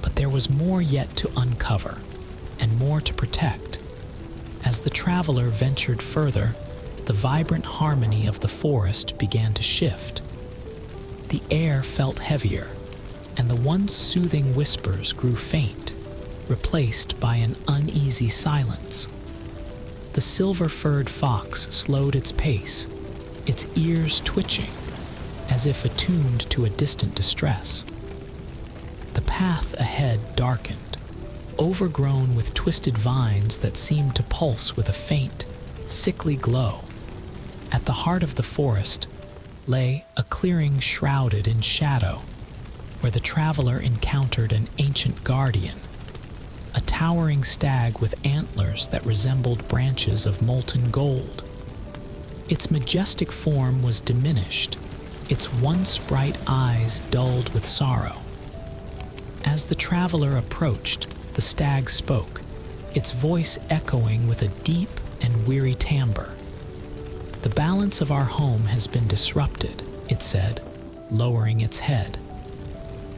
But there was more yet to uncover, and more to protect. As the traveler ventured further, the vibrant harmony of the forest began to shift. The air felt heavier, and the once soothing whispers grew faint, replaced by an uneasy silence. The silver-furred fox slowed its pace, its ears twitching, as if attuned to a distant distress. The path ahead darkened, overgrown with twisted vines that seemed to pulse with a faint, sickly glow. At the heart of the forest lay a clearing shrouded in shadow, where the traveler encountered an ancient guardian, a towering stag with antlers that resembled branches of molten gold. Its majestic form was diminished, its once bright eyes dulled with sorrow. As the traveler approached, the stag spoke, its voice echoing with a deep and weary timbre. "The balance of our home has been disrupted," it said, lowering its head.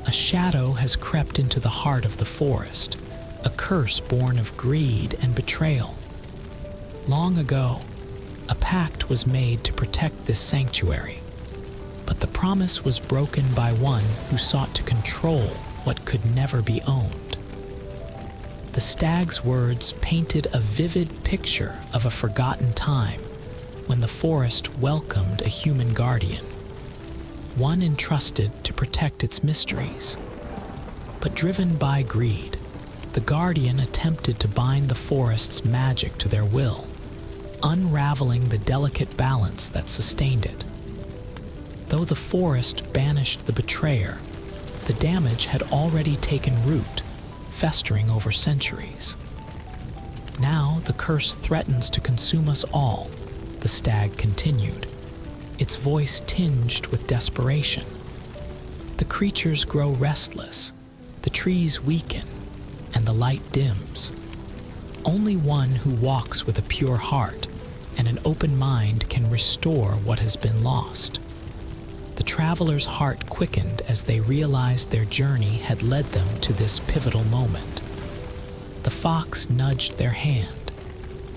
"A shadow has crept into the heart of the forest, a curse born of greed and betrayal. Long ago, a pact was made to protect this sanctuary, but the promise was broken by one who sought to control what could never be owned." The stag's words painted a vivid picture of a forgotten time when the forest welcomed a human guardian, one entrusted to protect its mysteries. But driven by greed, the guardian attempted to bind the forest's magic to their will, unraveling the delicate balance that sustained it. Though the forest banished the betrayer, the damage had already taken root, festering over centuries. Now the curse threatens to consume us all, the stag continued, its voice tinged with desperation. The creatures grow restless, the trees weaken, and the light dims. Only one who walks with a pure heart and an open mind can restore what has been lost. The traveler's heart quickened as they realized their journey had led them to this pivotal moment. The fox nudged their hand,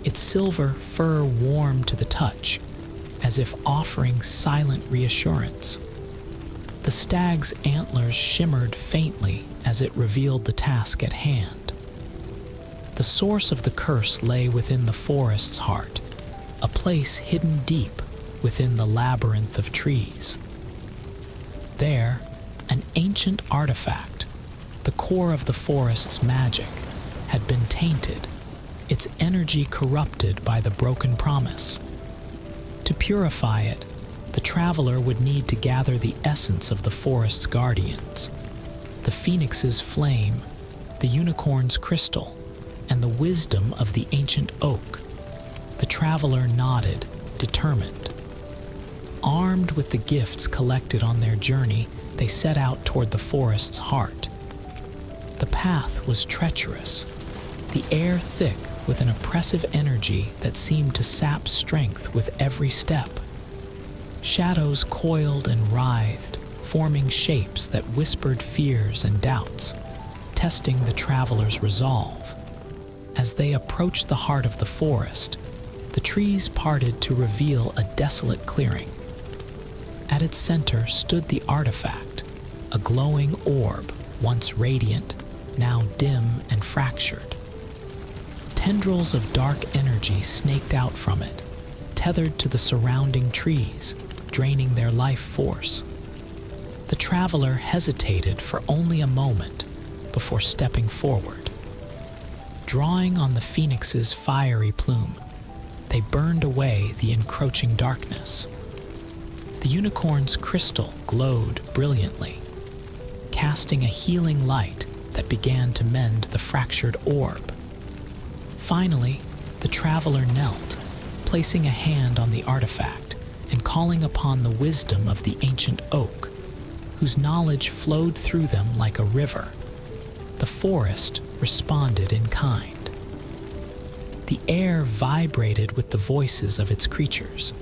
its silver fur warm to the touch, as if offering silent reassurance. The stag's antlers shimmered faintly as it revealed the task at hand. The source of the curse lay within the forest's heart, a place hidden deep within the labyrinth of trees. There, an ancient artifact, the core of the forest's magic, had been tainted, its energy corrupted by the broken promise. To purify it, the traveler would need to gather the essence of the forest's guardians, the phoenix's flame, the unicorn's crystal, and the wisdom of the ancient oak. The traveler nodded, determined. Armed with the gifts collected on their journey, they set out toward the forest's heart. The path was treacherous, the air thick with an oppressive energy that seemed to sap strength with every step. Shadows coiled and writhed, forming shapes that whispered fears and doubts, testing the traveler's resolve. As they approached the heart of the forest, the trees parted to reveal a desolate clearing. At its center stood the artifact, a glowing orb, once radiant, now dim and fractured. Tendrils of dark energy snaked out from it, tethered to the surrounding trees, draining their life force. The traveler hesitated for only a moment before stepping forward. Drawing on the phoenix's fiery plume, they burned away the encroaching darkness. The unicorn's crystal glowed brilliantly, casting a healing light that began to mend the fractured orb. Finally, the traveler knelt, placing a hand on the artifact and calling upon the wisdom of the ancient oak, whose knowledge flowed through them like a river. The forest responded in kind. The air vibrated with the voices of its creatures,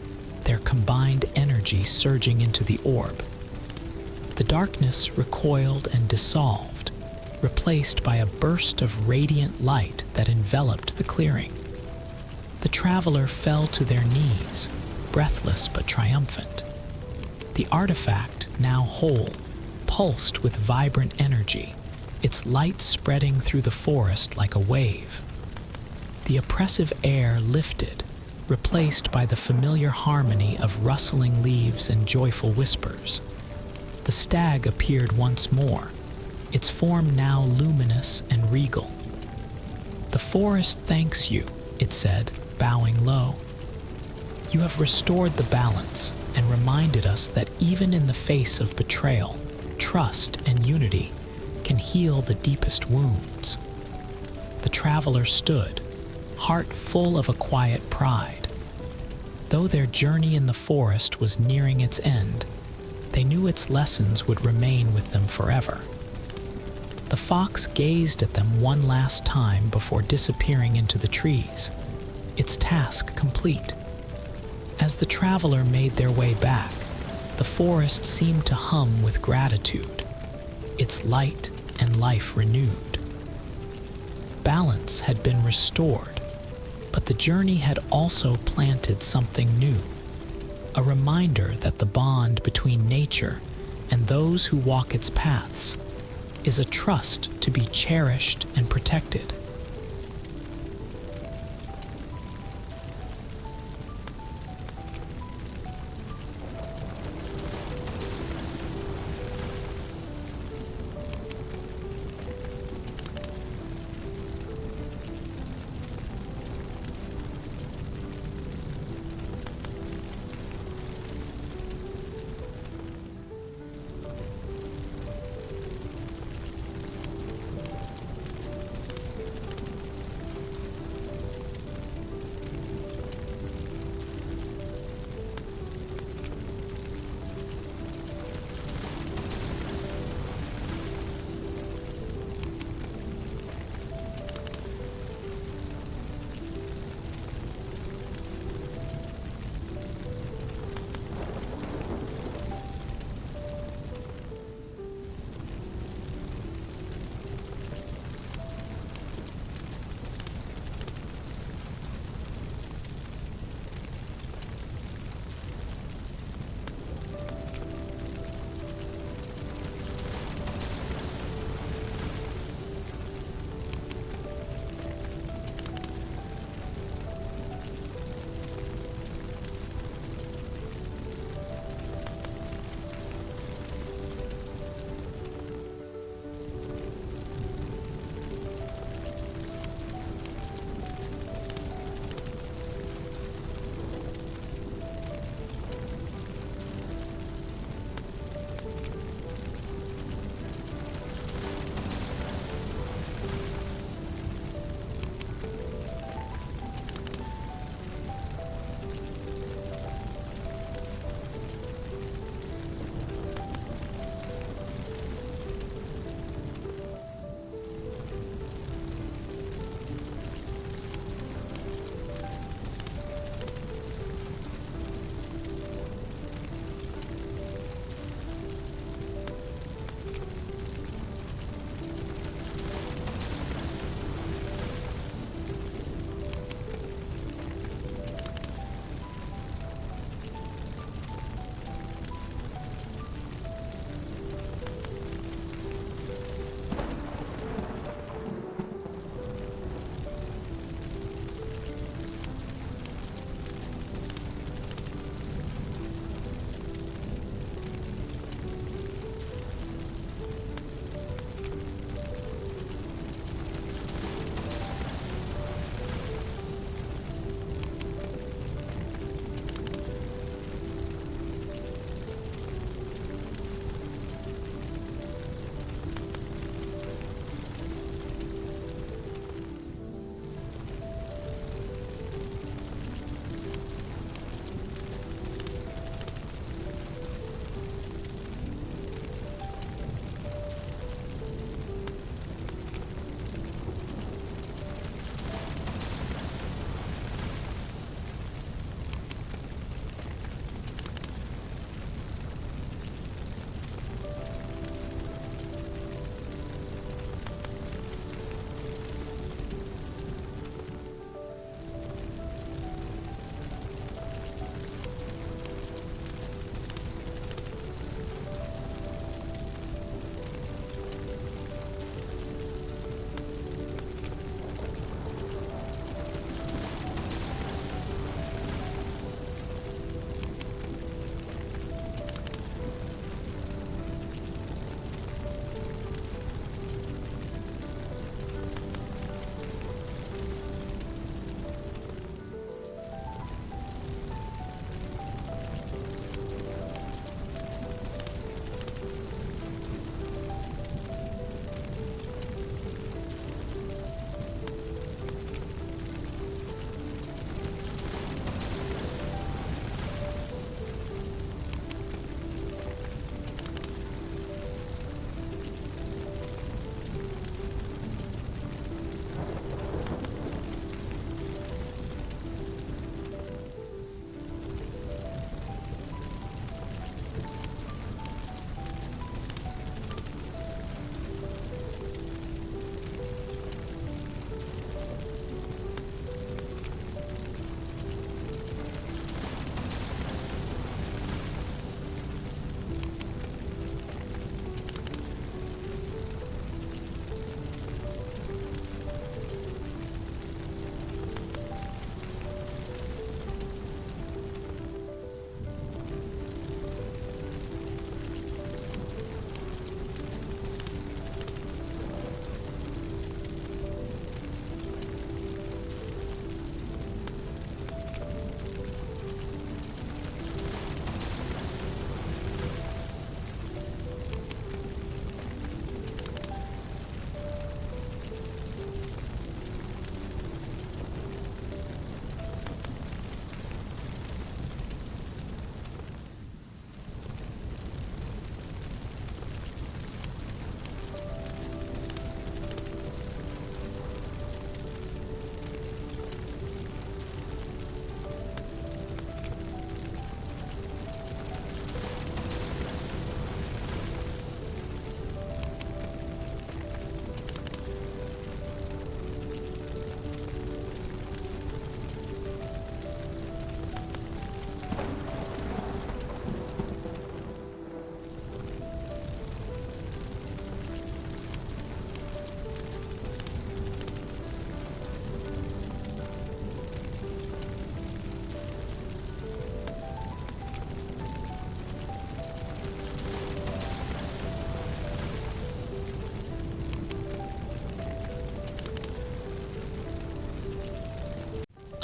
their combined energy surging into the orb. The darkness recoiled and dissolved, replaced by a burst of radiant light that enveloped the clearing. The traveler fell to their knees, breathless but triumphant. The artifact, now whole, pulsed with vibrant energy, its light spreading through the forest like a wave. The oppressive air lifted, replaced by the familiar harmony of rustling leaves and joyful whispers. The stag appeared once more, its form now luminous and regal. "The forest thanks you," it said, bowing low. "You have restored the balance and reminded us that even in the face of betrayal, trust and unity can heal the deepest wounds." The traveler stood, heart full of a quiet pride. Though their journey in the forest was nearing its end, they knew its lessons would remain with them forever. The fox gazed at them one last time before disappearing into the trees, its task complete. As the traveler made their way back, the forest seemed to hum with gratitude, its light and life renewed. Balance had been restored, but the journey had also planted something new, a reminder that the bond between nature and those who walk its paths is a trust to be cherished and protected.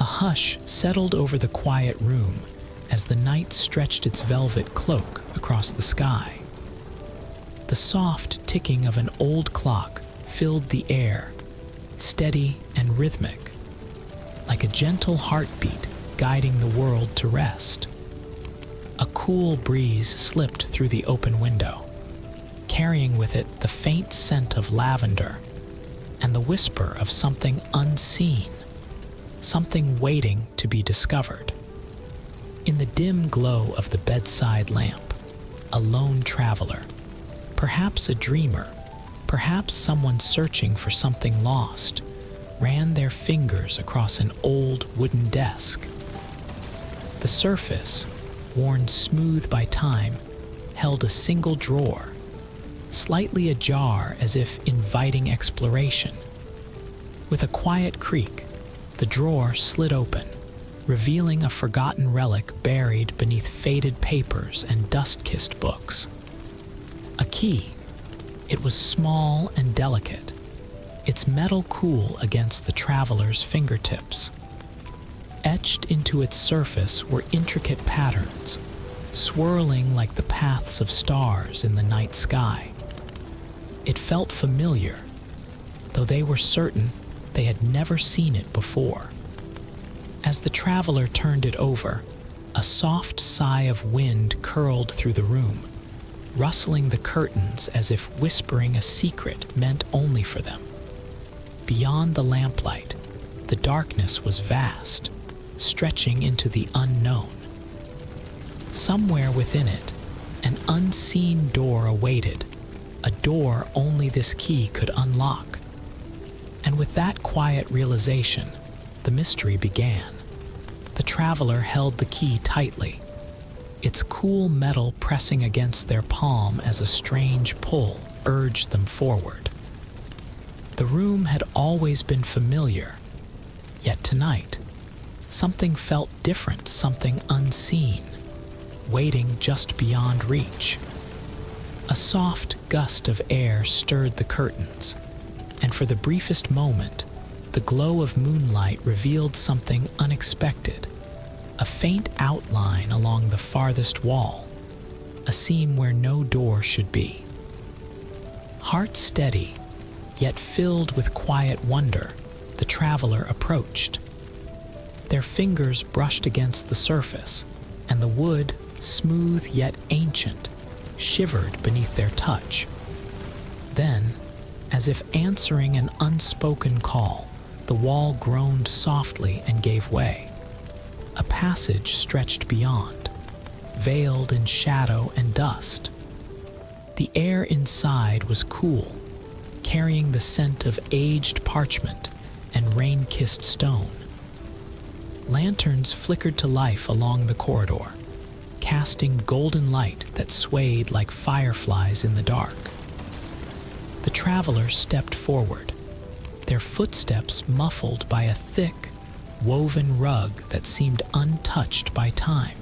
A hush settled over the quiet room as the night stretched its velvet cloak across the sky. The soft ticking of an old clock filled the air, steady and rhythmic, like a gentle heartbeat guiding the world to rest. A cool breeze slipped through the open window, carrying with it the faint scent of lavender and the whisper of something unseen, something waiting to be discovered. In the dim glow of the bedside lamp, a lone traveler, perhaps a dreamer, perhaps someone searching for something lost, ran their fingers across an old wooden desk. The surface, worn smooth by time, held a single drawer, slightly ajar as if inviting exploration. With a quiet creak, the drawer slid open, revealing a forgotten relic buried beneath faded papers and dust-kissed books. A key. It was small and delicate, its metal cool against the traveler's fingertips. Etched into its surface were intricate patterns, swirling like the paths of stars in the night sky. It felt familiar, though they were certain they had never seen it before. As the traveler turned it over, a soft sigh of wind curled through the room, rustling the curtains as if whispering a secret meant only for them. Beyond the lamplight, the darkness was vast, stretching into the unknown. Somewhere within it, an unseen door awaited, a door only this key could unlock. And with that quiet realization, the mystery began. The traveler held the key tightly, its cool metal pressing against their palm as a strange pull urged them forward. The room had always been familiar, yet tonight, something felt different, something unseen, waiting just beyond reach. A soft gust of air stirred the curtains, and for the briefest moment, the glow of moonlight revealed something unexpected, a faint outline along the farthest wall, a seam where no door should be. Heart steady, yet filled with quiet wonder, the traveler approached. Their fingers brushed against the surface, and the wood, smooth yet ancient, shivered beneath their touch. Then, as if answering an unspoken call, the wall groaned softly and gave way. A passage stretched beyond, veiled in shadow and dust. The air inside was cool, carrying the scent of aged parchment and rain-kissed stone. Lanterns flickered to life along the corridor, casting golden light that swayed like fireflies in the dark. The travelers stepped forward, their footsteps muffled by a thick, woven rug that seemed untouched by time.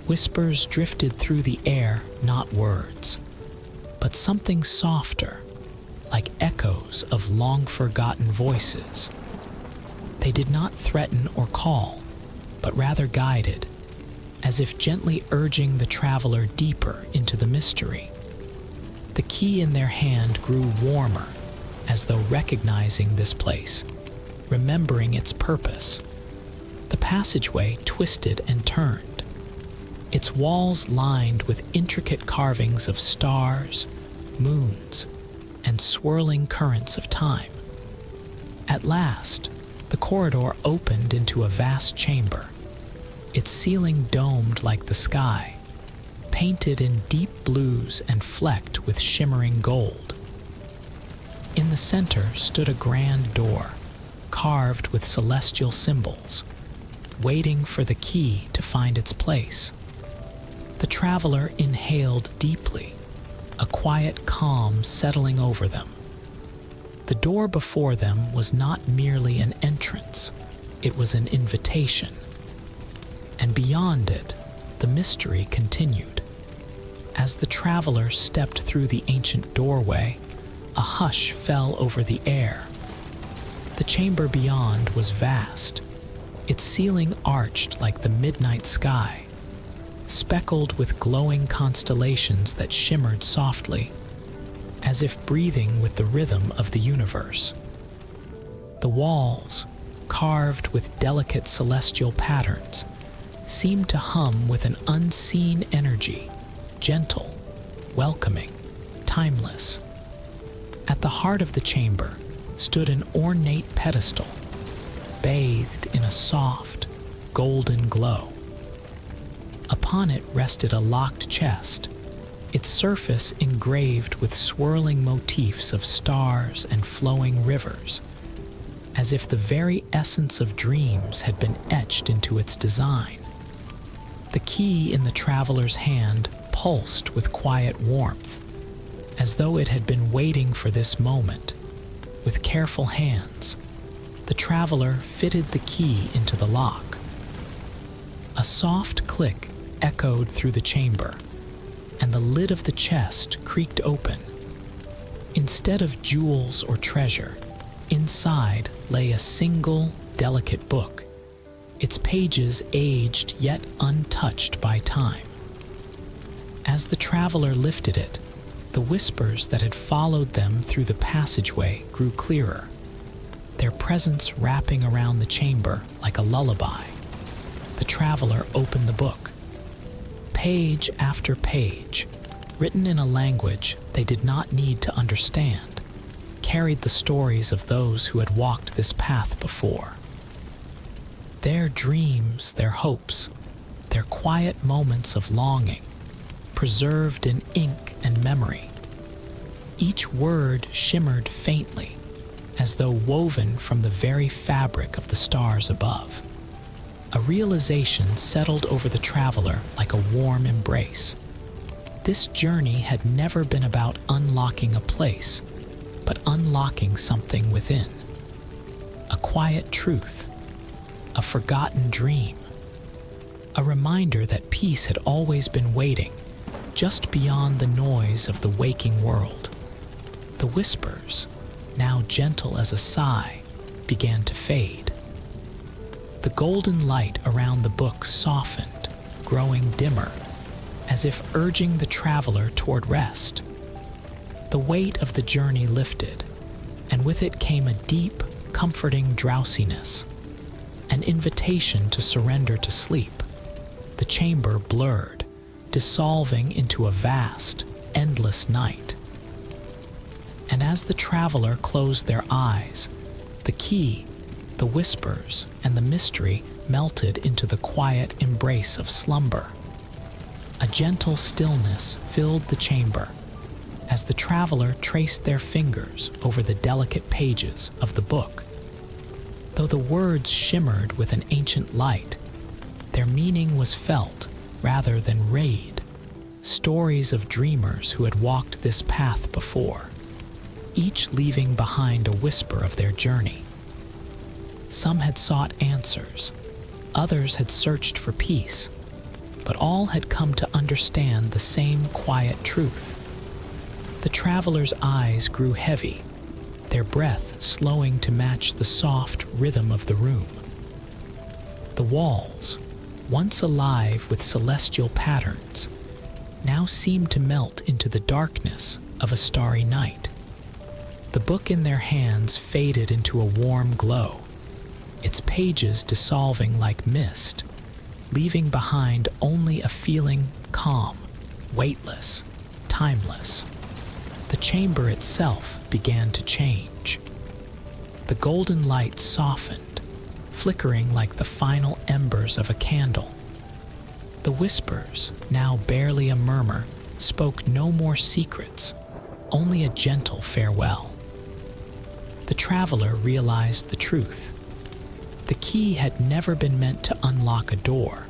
Whispers drifted through the air, not words, but something softer, like echoes of long-forgotten voices. They did not threaten or call, but rather guided, as if gently urging the traveler deeper into the mystery. The key in their hand grew warmer, as though recognizing this place, remembering its purpose. The passageway twisted and turned, its walls lined with intricate carvings of stars, moons, and swirling currents of time. At last, the corridor opened into a vast chamber, its ceiling domed like the sky, painted in deep blues and flecked with shimmering gold. In the center stood a grand door, carved with celestial symbols, waiting for the key to find its place. The traveler inhaled deeply, a quiet calm settling over them. The door before them was not merely an entrance, it was an invitation. And beyond it, the mystery continued. As the traveler stepped through the ancient doorway, a hush fell over the air. The chamber beyond was vast, its ceiling arched like the midnight sky, speckled with glowing constellations that shimmered softly, as if breathing with the rhythm of the universe. The walls, carved with delicate celestial patterns, seemed to hum with an unseen energy, gentle, welcoming, timeless. At the heart of the chamber stood an ornate pedestal, bathed in a soft, golden glow. Upon it rested a locked chest, its surface engraved with swirling motifs of stars and flowing rivers, as if the very essence of dreams had been etched into its design. The key in the traveler's hand pulsed with quiet warmth, as though it had been waiting for this moment. With careful hands, the traveler fitted the key into the lock. A soft click echoed through the chamber, and the lid of the chest creaked open. Instead of jewels or treasure, inside lay a single, delicate book, its pages aged yet untouched by time. As the traveler lifted it, the whispers that had followed them through the passageway grew clearer, their presence wrapping around the chamber like a lullaby. The traveler opened the book. Page after page, written in a language they did not need to understand, carried the stories of those who had walked this path before. Their dreams, their hopes, their quiet moments of longing, preserved in ink and memory. Each word shimmered faintly, as though woven from the very fabric of the stars above. A realization settled over the traveler like a warm embrace. This journey had never been about unlocking a place, but unlocking something within. A quiet truth, a forgotten dream, a reminder that peace had always been waiting, just beyond the noise of the waking world. The whispers, now gentle as a sigh, began to fade. The golden light around the book softened, growing dimmer, as if urging the traveler toward rest. The weight of the journey lifted, and with it came a deep, comforting drowsiness, an invitation to surrender to sleep. The chamber blurred, dissolving into a vast, endless night. And as the traveler closed their eyes, the key, the whispers, and the mystery melted into the quiet embrace of slumber. A gentle stillness filled the chamber as the traveler traced their fingers over the delicate pages of the book. Though the words shimmered with an ancient light, their meaning was felt rather than read. Stories of dreamers who had walked this path before, each leaving behind a whisper of their journey. Some had sought answers, others had searched for peace, but all had come to understand the same quiet truth. The traveler's eyes grew heavy, their breath slowing to match the soft rhythm of the room. The walls, once alive with celestial patterns, now seemed to melt into the darkness of a starry night. The book in their hands faded into a warm glow, its pages dissolving like mist, leaving behind only a feeling calm, weightless, timeless. The chamber itself began to change. The golden light softened, flickering like the final embers of a candle. The whispers, now barely a murmur, spoke no more secrets, only a gentle farewell. The traveler realized the truth. The key had never been meant to unlock a door,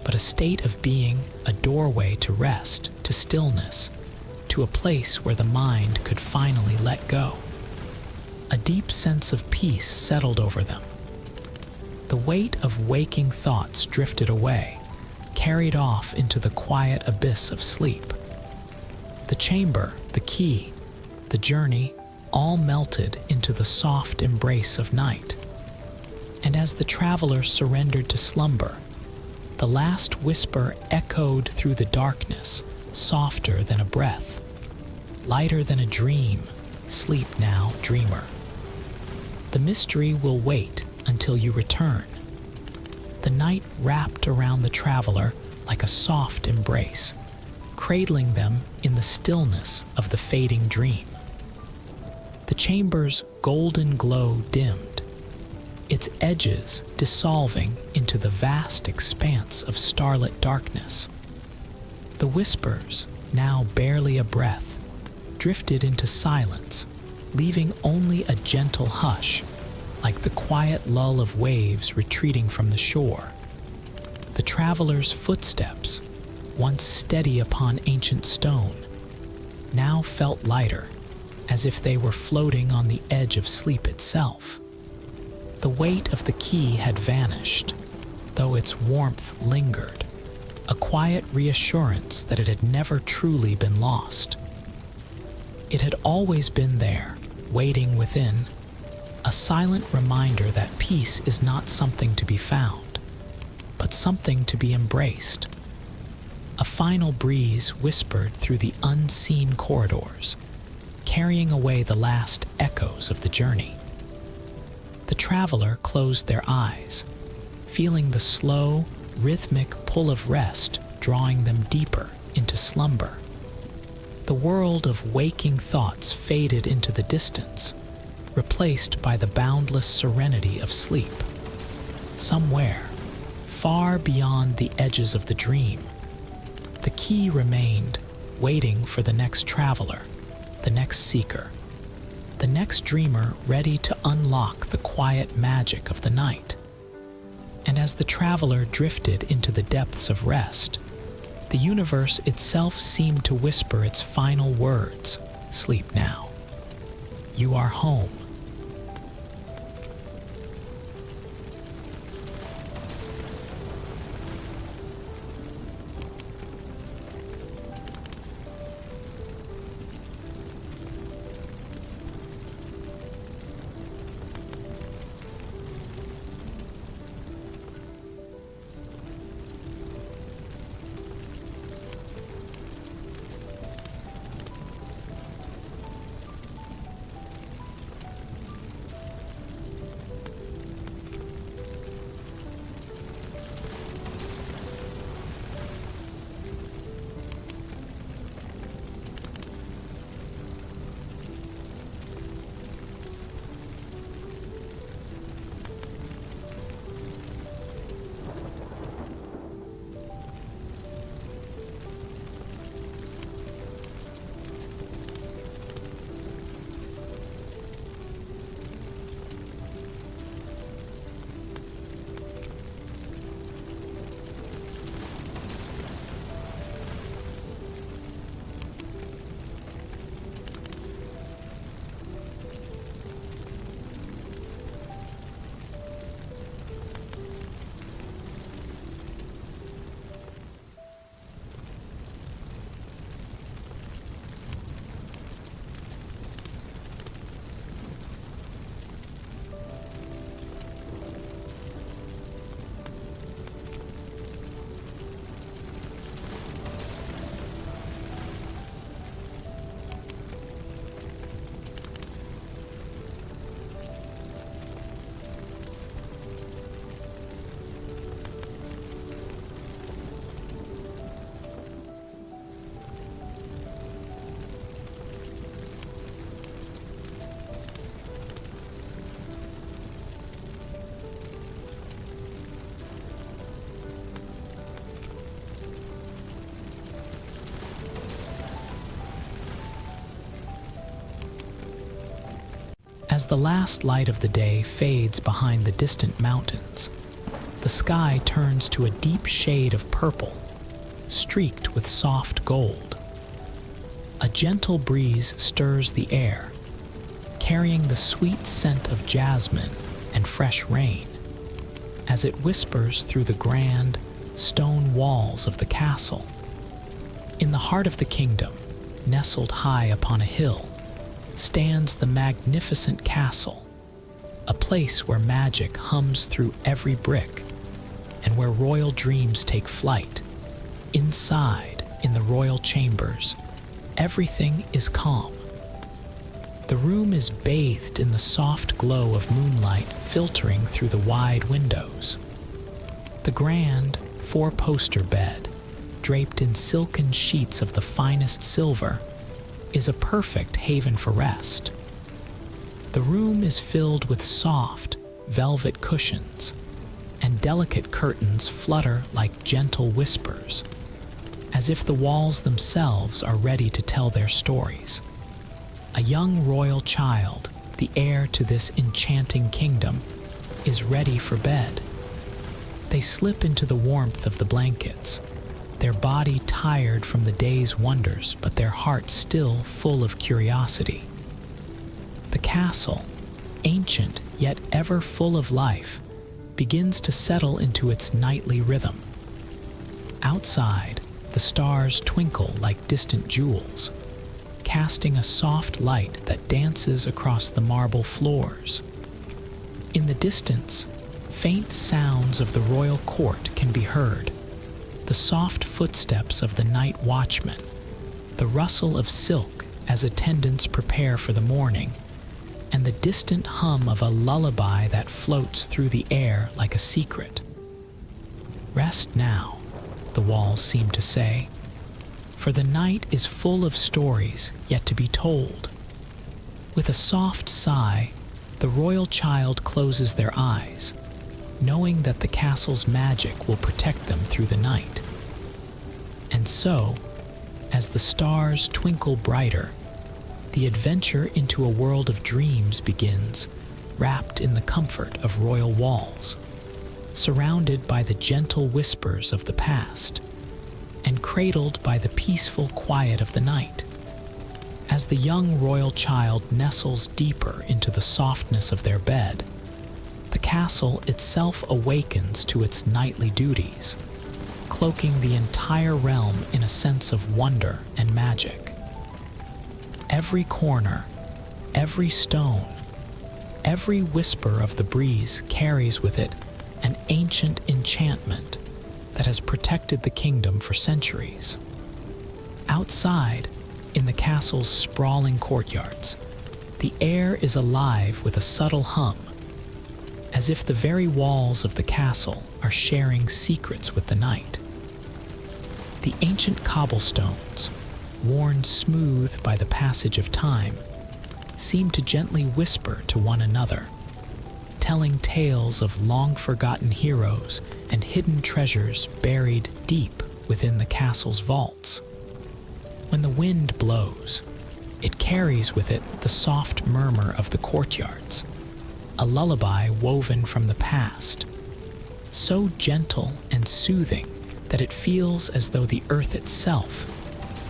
but a state of being, a doorway to rest, to stillness, to a place where the mind could finally let go. A deep sense of peace settled over them. The weight of waking thoughts drifted away, carried off into the quiet abyss of sleep. The chamber, the key, the journey, all melted into the soft embrace of night. And as the traveler surrendered to slumber, the last whisper echoed through the darkness, softer than a breath, lighter than a dream. Sleep now, dreamer. The mystery will wait until you return. The night wrapped around the traveler like a soft embrace, cradling them in the stillness of the fading dream. The chamber's golden glow dimmed, its edges dissolving into the vast expanse of starlit darkness. The whispers, now barely a breath, drifted into silence, leaving only a gentle hush, like the quiet lull of waves retreating from the shore. The traveler's footsteps, once steady upon ancient stone, now felt lighter, as if they were floating on the edge of sleep itself. The weight of the key had vanished, though its warmth lingered, a quiet reassurance that it had never truly been lost. It had always been there, waiting within, a silent reminder that peace is not something to be found, but something to be embraced. A final breeze whispered through the unseen corridors, carrying away the last echoes of the journey. The traveler closed their eyes, feeling the slow, rhythmic pull of rest drawing them deeper into slumber. The world of waking thoughts faded into the distance, replaced by the boundless serenity of sleep. Somewhere, far beyond the edges of the dream, the key remained, waiting for the next traveler, the next seeker, the next dreamer ready to unlock the quiet magic of the night. And as the traveler drifted into the depths of rest, the universe itself seemed to whisper its final words, "Sleep now. You are home." As the last light of the day fades behind the distant mountains, the sky turns to a deep shade of purple, streaked with soft gold. A gentle breeze stirs the air, carrying the sweet scent of jasmine and fresh rain, as it whispers through the grand, stone walls of the castle. In the heart of the kingdom, nestled high upon a hill, stands the magnificent castle, a place where magic hums through every brick and where royal dreams take flight. Inside, in the royal chambers, everything is calm. The room is bathed in the soft glow of moonlight filtering through the wide windows. The grand, four-poster bed, draped in silken sheets of the finest silver, is a perfect haven for rest. The room is filled with soft, velvet cushions, and delicate curtains flutter like gentle whispers, as if the walls themselves are ready to tell their stories. A young royal child, the heir to this enchanting kingdom, is ready for bed. They slip into the warmth of the blankets, their body tired from the day's wonders, but their heart still full of curiosity. The castle, ancient yet ever full of life, begins to settle into its nightly rhythm. Outside, the stars twinkle like distant jewels, casting a soft light that dances across the marble floors. In the distance, faint sounds of the royal court can be heard, the soft footsteps of the night watchman, the rustle of silk as attendants prepare for the morning, and the distant hum of a lullaby that floats through the air like a secret. Rest now, the walls seem to say, for the night is full of stories yet to be told. With a soft sigh, the royal child closes their eyes, knowing that the castle's magic will protect them through the night. And so, as the stars twinkle brighter, the adventure into a world of dreams begins, wrapped in the comfort of royal walls, surrounded by the gentle whispers of the past, and cradled by the peaceful quiet of the night. As the young royal child nestles deeper into the softness of their bed, the castle itself awakens to its nightly duties, cloaking the entire realm in a sense of wonder and magic. Every corner, every stone, every whisper of the breeze carries with it an ancient enchantment that has protected the kingdom for centuries. Outside, in the castle's sprawling courtyards, the air is alive with a subtle hum, as if the very walls of the castle are sharing secrets with the night. The ancient cobblestones, worn smooth by the passage of time, seem to gently whisper to one another, telling tales of long-forgotten heroes and hidden treasures buried deep within the castle's vaults. When the wind blows, it carries with it the soft murmur of the courtyards, a lullaby woven from the past, so gentle and soothing that it feels as though the earth itself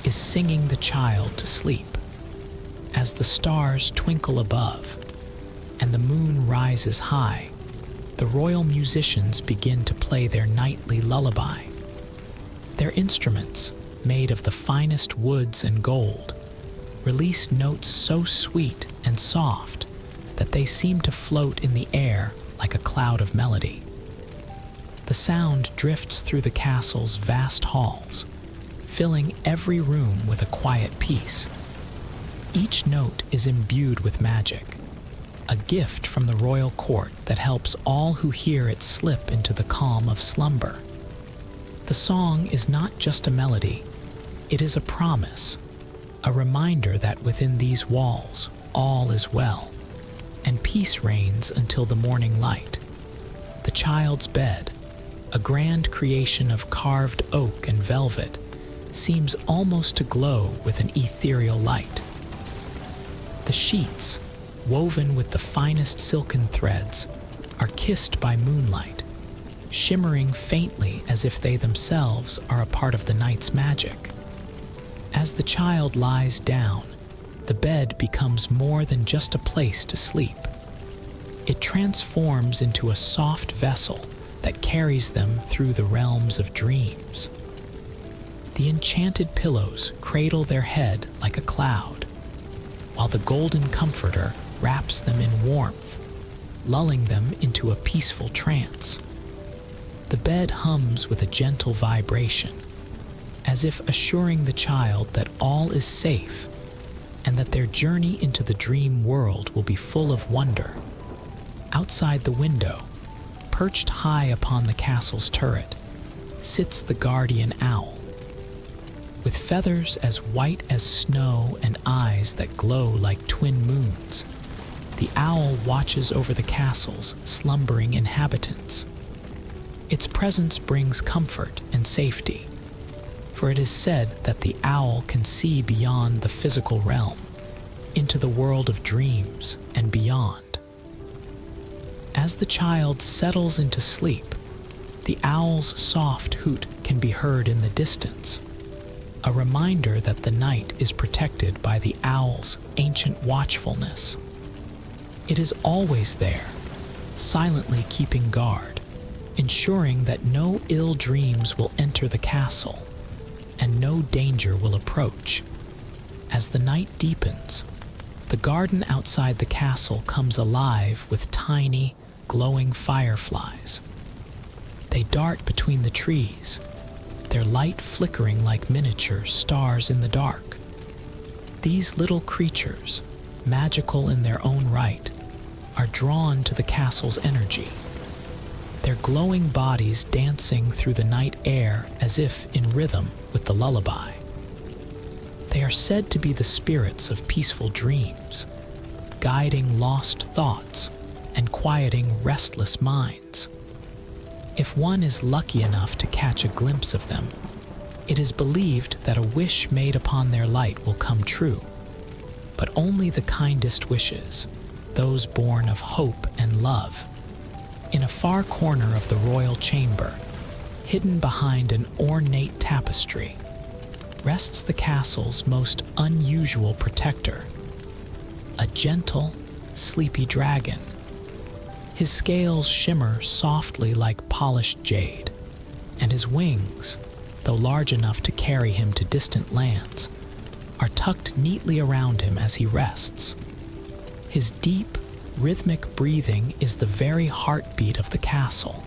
is singing the child to sleep. As the stars twinkle above and the moon rises high, the royal musicians begin to play their nightly lullaby. Their instruments, made of the finest woods and gold, release notes so sweet and soft that they seem to float in the air like a cloud of melody. The sound drifts through the castle's vast halls, filling every room with a quiet peace. Each note is imbued with magic, a gift from the royal court that helps all who hear it slip into the calm of slumber. The song is not just a melody, it is a promise, a reminder that within these walls all is well, and peace reigns until the morning light. The child's bed, a grand creation of carved oak and velvet, seems almost to glow with an ethereal light. The sheets, woven with the finest silken threads, are kissed by moonlight, shimmering faintly as if they themselves are a part of the night's magic. As the child lies down, the bed becomes more than just a place to sleep. It transforms into a soft vessel that carries them through the realms of dreams. The enchanted pillows cradle their head like a cloud, while the golden comforter wraps them in warmth, lulling them into a peaceful trance. The bed hums with a gentle vibration, as if assuring the child that all is safe and that their journey into the dream world will be full of wonder. Outside the window, perched high upon the castle's turret, sits the guardian owl. With feathers as white as snow and eyes that glow like twin moons, the owl watches over the castle's slumbering inhabitants. Its presence brings comfort and safety, for it is said that the owl can see beyond the physical realm, into the world of dreams and beyond. As the child settles into sleep, the owl's soft hoot can be heard in the distance, a reminder that the night is protected by the owl's ancient watchfulness. It is always there, silently keeping guard, ensuring that no ill dreams will enter the castle and no danger will approach. As the night deepens, the garden outside the castle comes alive with tiny, glowing fireflies. They dart between the trees, their light flickering like miniature stars in the dark. These little creatures, magical in their own right, are drawn to the castle's energy, their glowing bodies dancing through the night air as if in rhythm with the lullaby. They are said to be the spirits of peaceful dreams, guiding lost thoughts and quieting restless minds. If one is lucky enough to catch a glimpse of them, it is believed that a wish made upon their light will come true, but only the kindest wishes, those born of hope and love. In a far corner of the royal chamber, hidden behind an ornate tapestry, rests the castle's most unusual protector, a gentle, sleepy dragon. His scales shimmer softly like polished jade, and his wings, though large enough to carry him to distant lands, are tucked neatly around him as he rests. His deep, rhythmic breathing is the very heartbeat of the castle,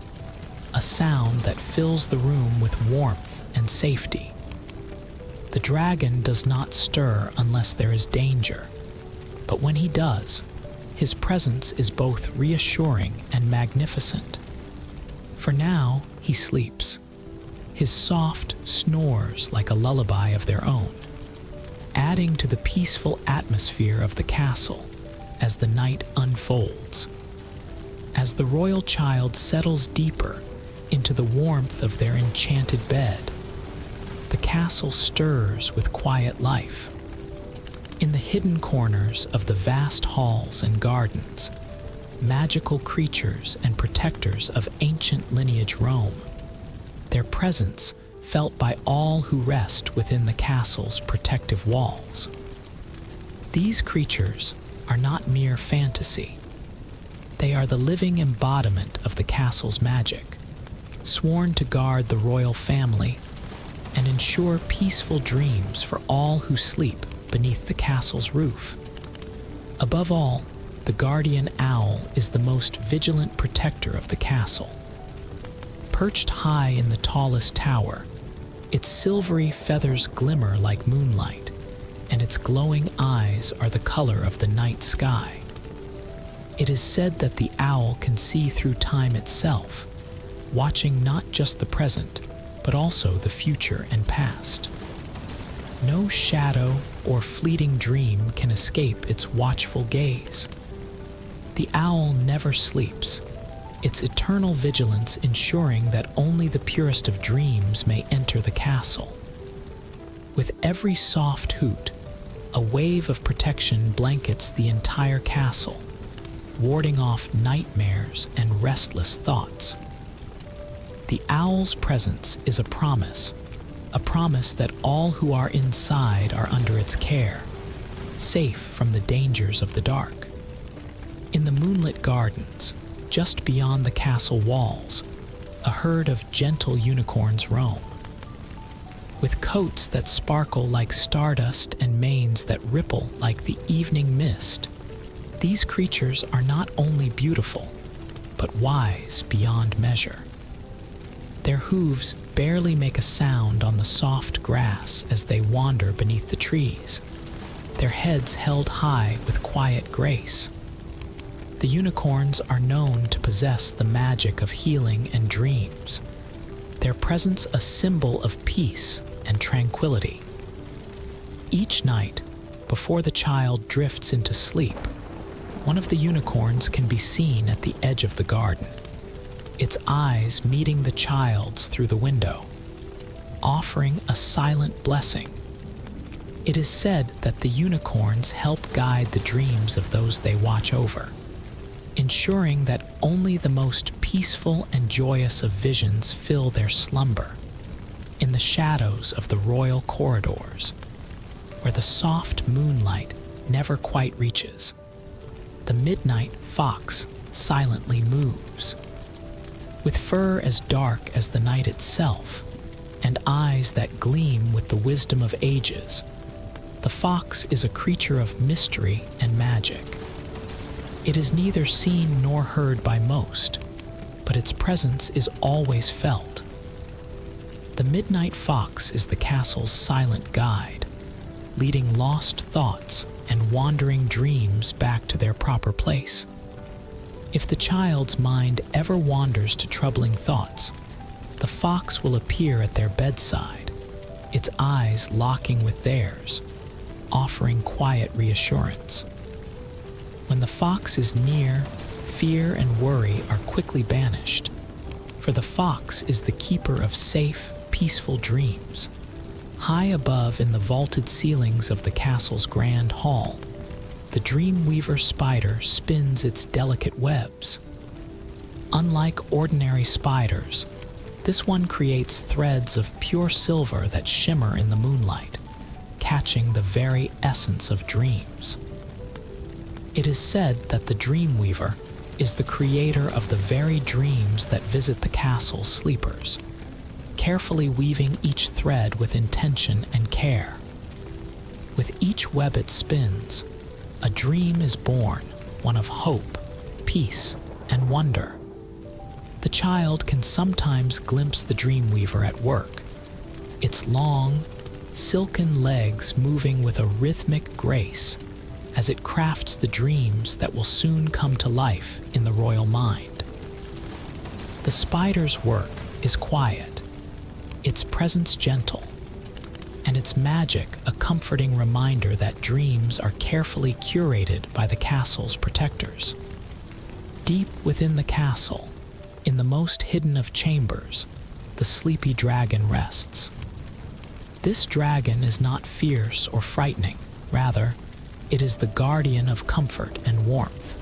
a sound that fills the room with warmth and safety. The dragon does not stir unless there is danger, but when he does, his presence is both reassuring and magnificent. For now, he sleeps, his soft snores like a lullaby of their own, adding to the peaceful atmosphere of the castle as the night unfolds. As the royal child settles deeper into the warmth of their enchanted bed, the castle stirs with quiet life. In the hidden corners of the vast halls and gardens, magical creatures and protectors of ancient lineage roam, their presence felt by all who rest within the castle's protective walls. These creatures are not mere fantasy. They are the living embodiment of the castle's magic, sworn to guard the royal family and ensure peaceful dreams for all who sleep beneath the castle's roof. Above all, the guardian owl is the most vigilant protector of the castle. Perched high in the tallest tower, its silvery feathers glimmer like moonlight, and its glowing eyes are the color of the night sky. It is said that the owl can see through time itself, watching not just the present, but also the future and past. No shadow or fleeting dream can escape its watchful gaze. The owl never sleeps, its eternal vigilance ensuring that only the purest of dreams may enter the castle. With every soft hoot, a wave of protection blankets the entire castle, warding off nightmares and restless thoughts. The owl's presence is a promise that all who are inside are under its care, safe from the dangers of the dark. In the moonlit gardens, just beyond the castle walls, a herd of gentle unicorns roam. With coats that sparkle like stardust and manes that ripple like the evening mist, These creatures are not only beautiful, but wise beyond measure. Their hooves barely make a sound on the soft grass as they wander beneath the trees, their heads held high with quiet grace. The unicorns are known to possess the magic of healing and dreams, their presence a symbol of peace and tranquility. Each night, before the child drifts into sleep, one of the unicorns can be seen at the edge of the garden, its eyes meeting the child's through the window, offering a silent blessing. It is said that the unicorns help guide the dreams of those they watch over, ensuring that only the most peaceful and joyous of visions fill their slumber in the shadows of the royal corridors, where the soft moonlight never quite reaches. The midnight fox silently moves. With fur as dark as the night itself, and eyes that gleam with the wisdom of ages, the fox is a creature of mystery and magic. It is neither seen nor heard by most, but its presence is always felt. The midnight fox is the castle's silent guide, leading lost thoughts and wandering dreams back to their proper place. If the child's mind ever wanders to troubling thoughts, the fox will appear at their bedside, its eyes locking with theirs, offering quiet reassurance. When the fox is near, fear and worry are quickly banished, for the fox is the keeper of safe, peaceful dreams. High above in the vaulted ceilings of the castle's grand hall, the dream-weaver spider spins its delicate webs. Unlike ordinary spiders, this one creates threads of pure silver that shimmer in the moonlight, catching the very essence of dreams. It is said that the dream-weaver is the creator of the very dreams that visit the castle's sleepers, carefully weaving each thread with intention and care. With each web it spins, a dream is born, one of hope, peace, and wonder. The child can sometimes glimpse the dreamweaver at work, its long, silken legs moving with a rhythmic grace as it crafts the dreams that will soon come to life in the royal mind. The spider's work is quiet, its presence gentle, and its magic a comforting reminder that dreams are carefully curated by the castle's protectors. Deep within the castle, in the most hidden of chambers, the sleepy dragon rests. This dragon is not fierce or frightening, rather, it is the guardian of comfort and warmth.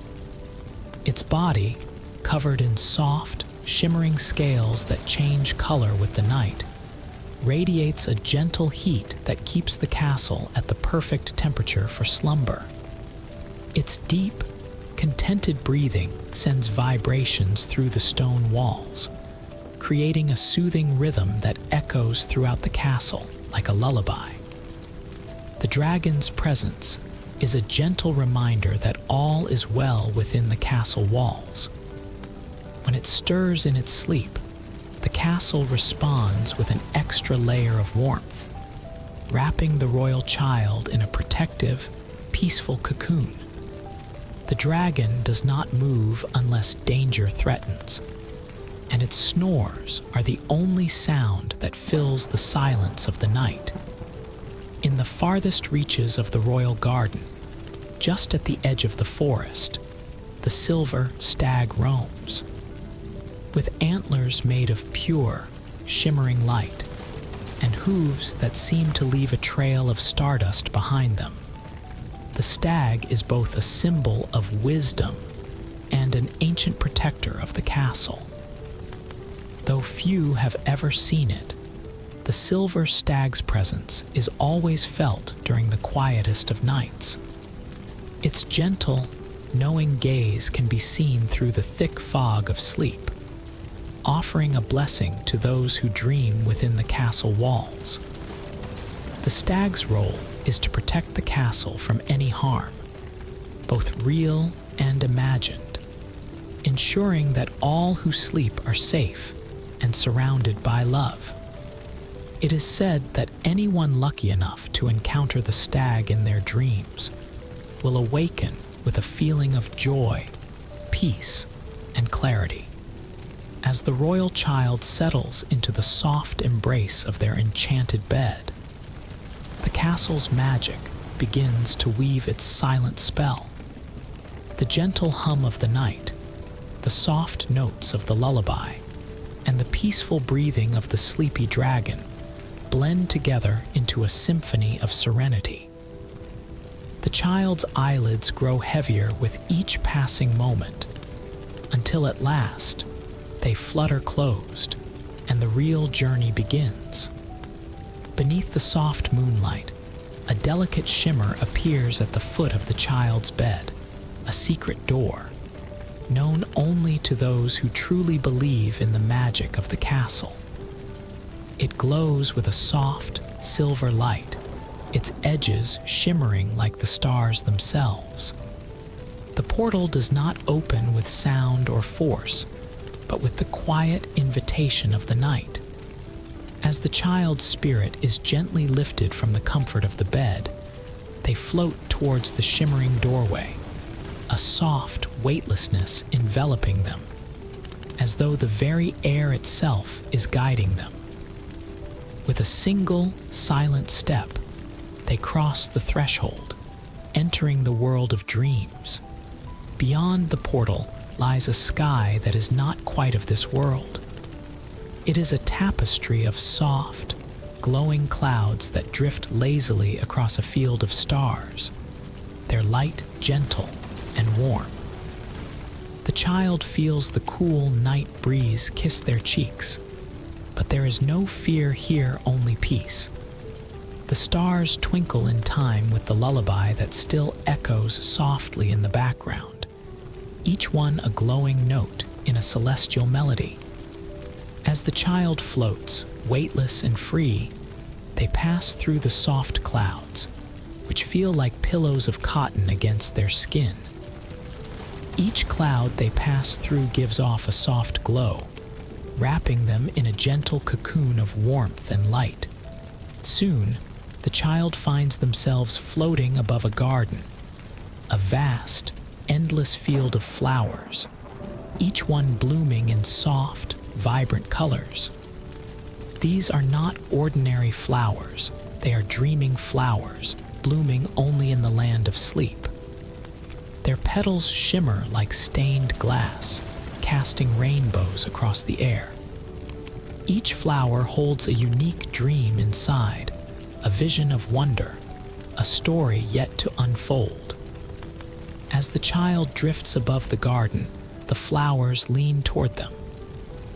Its body, covered in soft, shimmering scales that change color with the night, radiates a gentle heat that keeps the castle at the perfect temperature for slumber. Its deep, contented breathing sends vibrations through the stone walls, creating a soothing rhythm that echoes throughout the castle like a lullaby. The dragon's presence is a gentle reminder that all is well within the castle walls. When it stirs in its sleep, the castle responds with an extra layer of warmth, wrapping the royal child in a protective, peaceful cocoon. The dragon does not move unless danger threatens, and its snores are the only sound that fills the silence of the night. In the farthest reaches of the royal garden, just at the edge of the forest, the silver stag roams. With antlers made of pure, shimmering light, and hooves that seem to leave a trail of stardust behind them, the stag is both a symbol of wisdom and an ancient protector of the castle. Though few have ever seen it, the silver stag's presence is always felt during the quietest of nights. Its gentle, knowing gaze can be seen through the thick fog of sleep, offering a blessing to those who dream within the castle walls. The stag's role is to protect the castle from any harm, both real and imagined, ensuring that all who sleep are safe and surrounded by love. It is said that anyone lucky enough to encounter the stag in their dreams will awaken with a feeling of joy, peace, and clarity. As the royal child settles into the soft embrace of their enchanted bed, the castle's magic begins to weave its silent spell. The gentle hum of the night, the soft notes of the lullaby, and the peaceful breathing of the sleepy dragon blend together into a symphony of serenity. The child's eyelids grow heavier with each passing moment, until at last they flutter closed and the real journey begins. Beneath the soft moonlight, a delicate shimmer appears at the foot of the child's bed, a secret door, known only to those who truly believe in the magic of the castle. It glows with a soft, silver light, its edges shimmering like the stars themselves. The portal does not open with sound or force, but with the quiet invitation of the night. As the child's spirit is gently lifted from the comfort of the bed, they float towards the shimmering doorway, a soft weightlessness enveloping them, as though the very air itself is guiding them. With a single, silent step, they cross the threshold, entering the world of dreams. Beyond the portal lies a sky that is not quite of this world. It is a tapestry of soft, glowing clouds that drift lazily across a field of stars, their light gentle and warm. The child feels the cool night breeze kiss their cheeks, but there is no fear here, only peace. The stars twinkle in time with the lullaby that still echoes softly in the background, each one a glowing note in a celestial melody. As the child floats, weightless and free, they pass through the soft clouds, which feel like pillows of cotton against their skin. Each cloud they pass through gives off a soft glow, wrapping them in a gentle cocoon of warmth and light. Soon, the child finds themselves floating above a garden, a vast, endless field of flowers, each one blooming in soft, vibrant colors. These are not ordinary flowers, they are dreaming flowers, blooming only in the land of sleep. Their petals shimmer like stained glass, casting rainbows across the air. Each flower holds a unique dream inside, a vision of wonder, a story yet to unfold. As the child drifts above the garden, the flowers lean toward them,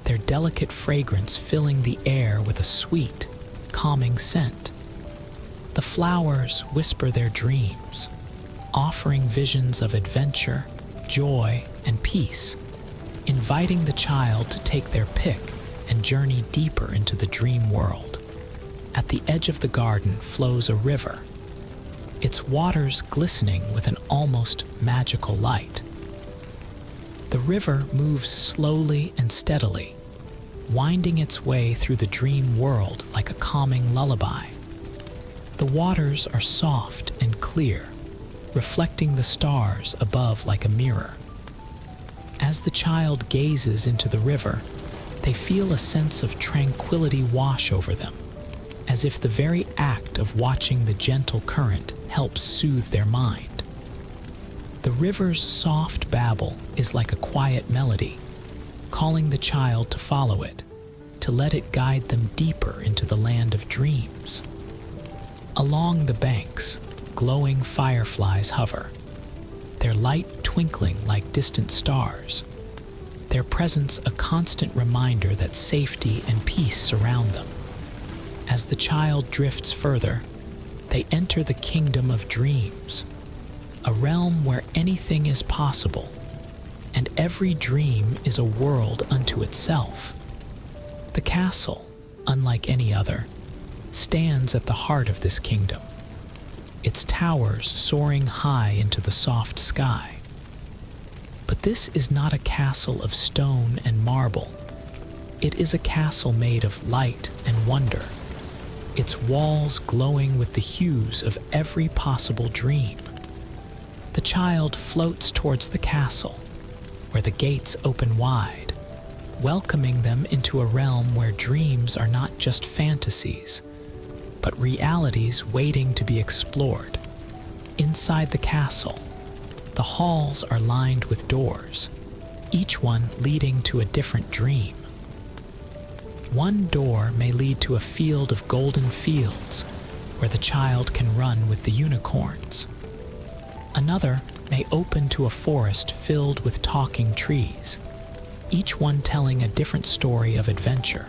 their delicate fragrance filling the air with a sweet, calming scent. The flowers whisper their dreams, offering visions of adventure, joy, and peace, inviting the child to take their pick and journey deeper into the dream world. At the edge of the garden flows a river, its waters glistening with an almost magical light. The river moves slowly and steadily, winding its way through the dream world like a calming lullaby. The waters are soft and clear, reflecting the stars above like a mirror. As the child gazes into the river, they feel a sense of tranquility wash over them, as if the very act of watching the gentle current helps soothe their mind. The river's soft babble is like a quiet melody, calling the child to follow it, to let it guide them deeper into the land of dreams. Along the banks, glowing fireflies hover, their light twinkling like distant stars, their presence a constant reminder that safety and peace surround them. As the child drifts further, they enter the kingdom of dreams, a realm where anything is possible, and every dream is a world unto itself. The castle, unlike any other, stands at the heart of this kingdom, its towers soaring high into the soft sky. But this is not a castle of stone and marble. It is a castle made of light and wonder, its walls glowing with the hues of every possible dream. The child floats towards the castle, where the gates open wide, welcoming them into a realm where dreams are not just fantasies, but realities waiting to be explored. Inside the castle, the halls are lined with doors, each one leading to a different dream. One door may lead to a field of golden fields, where the child can run with the unicorns. Another may open to a forest filled with talking trees, each one telling a different story of adventure.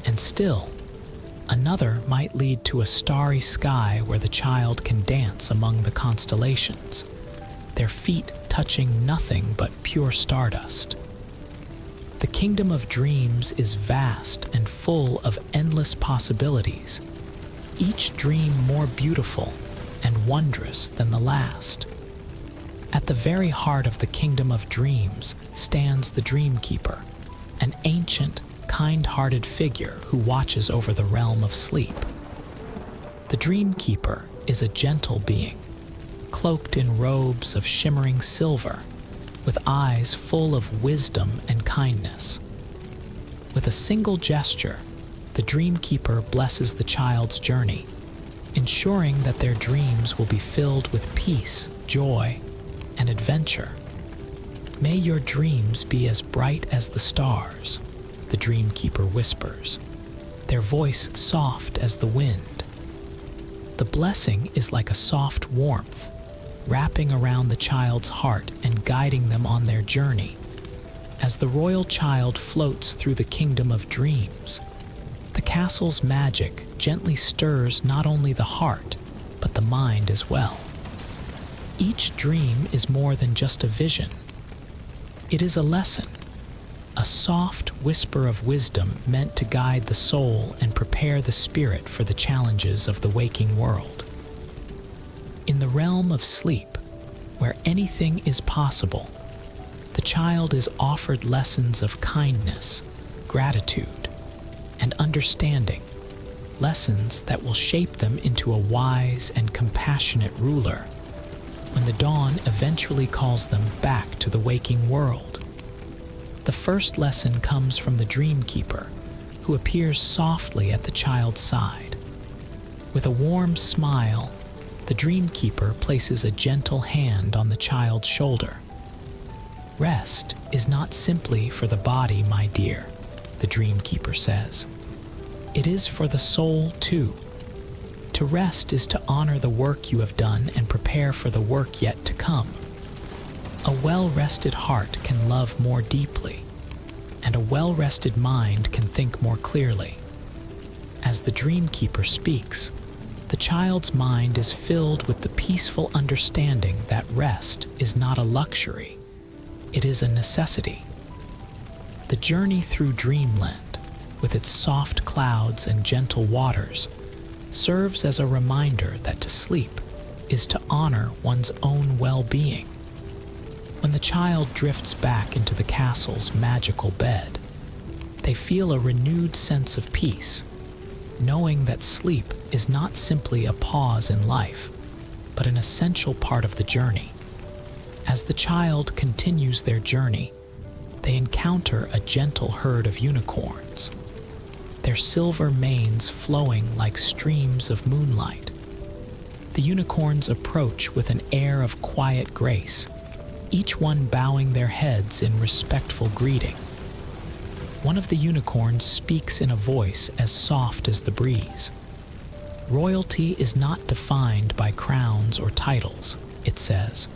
And still, another might lead to a starry sky where the child can dance among the constellations, their feet touching nothing but pure stardust. The kingdom of dreams is vast and full of endless possibilities, each dream more beautiful and wondrous than the last. At the very heart of the kingdom of dreams stands the dream keeper, an ancient, kind-hearted figure who watches over the realm of sleep. The dream keeper is a gentle being, cloaked in robes of shimmering silver, with eyes full of wisdom and kindness. With a single gesture, the dream keeper blesses the child's journey, ensuring that their dreams will be filled with peace, joy, and adventure. May your dreams be as bright as the stars, the dream keeper whispers, their voice soft as the wind. The blessing is like a soft warmth, wrapping around the child's heart and guiding them on their journey. As the royal child floats through the kingdom of dreams, the castle's magic gently stirs not only the heart, but the mind as well. Each dream is more than just a vision. It is a lesson, a soft whisper of wisdom meant to guide the soul and prepare the spirit for the challenges of the waking world. In the realm of sleep, where anything is possible, the child is offered lessons of kindness, gratitude, and understanding, lessons that will shape them into a wise and compassionate ruler when the dawn eventually calls them back to the waking world. The first lesson comes from the dream keeper, who appears softly at the child's side. With a warm smile, the dream keeper places a gentle hand on the child's shoulder. Rest is not simply for the body, my dear, the dream keeper says. It is for the soul too. To rest is to honor the work you have done and prepare for the work yet to come. A well-rested heart can love more deeply, and a well-rested mind can think more clearly. As the dream keeper speaks, the child's mind is filled with the peaceful understanding that rest is not a luxury, it is a necessity. The journey through dreamland, with its soft clouds and gentle waters, serves as a reminder that to sleep is to honor one's own well-being. When the child drifts back into the castle's magical bed, they feel a renewed sense of peace, knowing that sleep is not simply a pause in life, but an essential part of the journey. As the child continues their journey, they encounter a gentle herd of unicorns, their silver manes flowing like streams of moonlight. The unicorns approach with an air of quiet grace, each one bowing their heads in respectful greeting. One of the unicorns speaks in a voice as soft as the breeze. Royalty is not defined by crowns or titles, it says.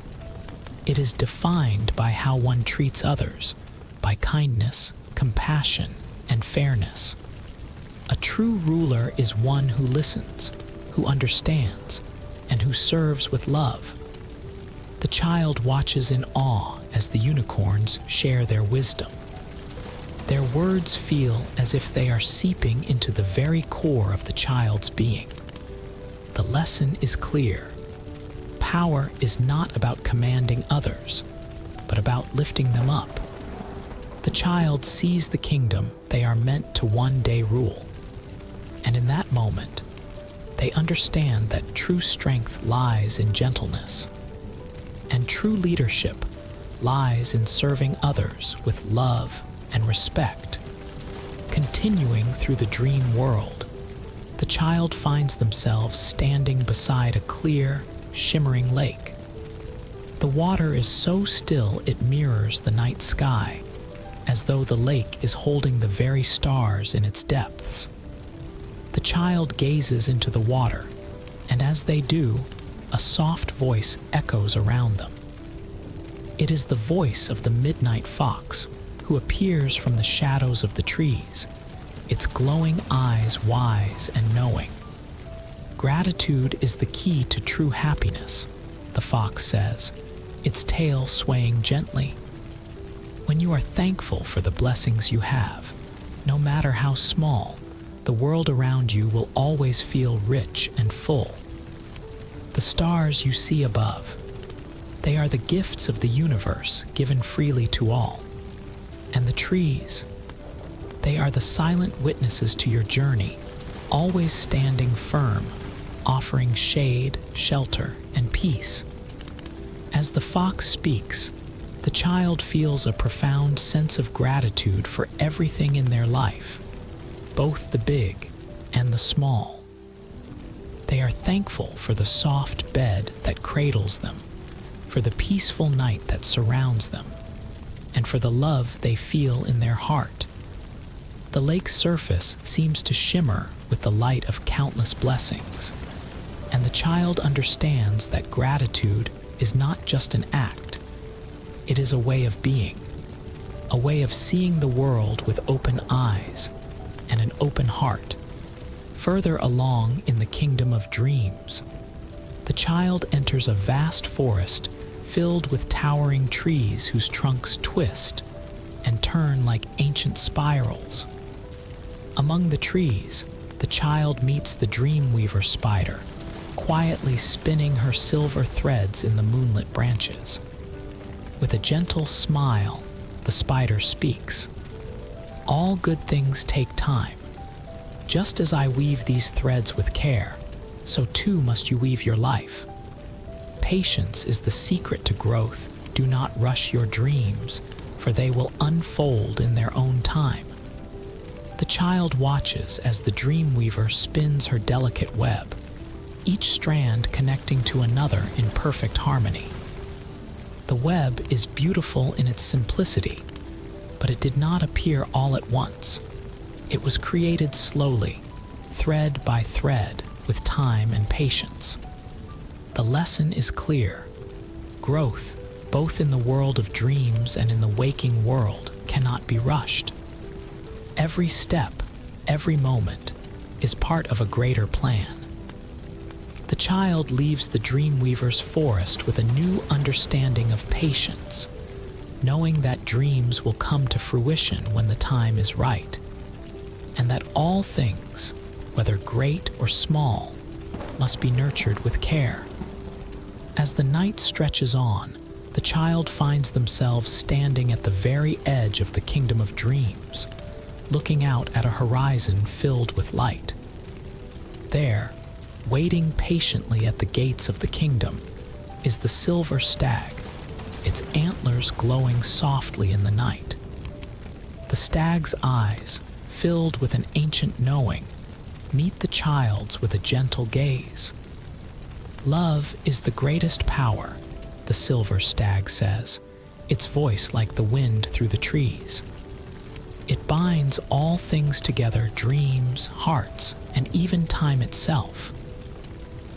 It is defined by how one treats others, by kindness, compassion, and fairness. A true ruler is one who listens, who understands, and who serves with love. The child watches in awe as the unicorns share their wisdom. Their words feel as if they are seeping into the very core of the child's being. The lesson is clear. Power is not about commanding others, but about lifting them up. The child sees the kingdom they are meant to one day rule. And in that moment, they understand that true strength lies in gentleness, and true leadership lies in serving others with love and respect. Continuing through the dream world, the child finds themselves standing beside a clear, shimmering lake. The water is so still it mirrors the night sky, as though the lake is holding the very stars in its depths. The child gazes into the water, and as they do, a soft voice echoes around them. It is the voice of the midnight fox, who appears from the shadows of the trees, its glowing eyes wise and knowing. Gratitude is the key to true happiness, the fox says, its tail swaying gently. When you are thankful for the blessings you have, no matter how small, the world around you will always feel rich and full. The stars you see above, they are the gifts of the universe given freely to all. And the trees, they are the silent witnesses to your journey, always standing firm, offering shade, shelter, and peace. As the fox speaks, the child feels a profound sense of gratitude for everything in their life, both the big and the small. They are thankful for the soft bed that cradles them, for the peaceful night that surrounds them, and for the love they feel in their heart. The lake's surface seems to shimmer with the light of countless blessings, and the child understands that gratitude is not just an act. It is a way of being, a way of seeing the world with open eyes and an open heart. Further along in the kingdom of dreams, the child enters a vast forest filled with towering trees whose trunks twist and turn like ancient spirals. Among the trees, the child meets the dreamweaver spider, quietly spinning her silver threads in the moonlit branches. With a gentle smile, the spider speaks. All good things take time. Just as I weave these threads with care, so too must you weave your life. Patience is the secret to growth. Do not rush your dreams, for they will unfold in their own time. The child watches as the dreamweaver spins her delicate web, each strand connecting to another in perfect harmony. The web is beautiful in its simplicity, but it did not appear all at once. It was created slowly, thread by thread, with time and patience. The lesson is clear. Growth, both in the world of dreams and in the waking world, cannot be rushed. Every step, every moment, is part of a greater plan. The child leaves the dreamweaver's forest with a new understanding of patience, knowing that dreams will come to fruition when the time is right, and that all things, whether great or small, must be nurtured with care. As the night stretches on, the child finds themselves standing at the very edge of the kingdom of dreams, looking out at a horizon filled with light. There, waiting patiently at the gates of the kingdom, is the silver stag, its antlers glowing softly in the night. The stag's eyes, filled with an ancient knowing, meet the child's with a gentle gaze. Love is the greatest power, the silver stag says, its voice like the wind through the trees. It binds all things together, dreams, hearts, and even time itself.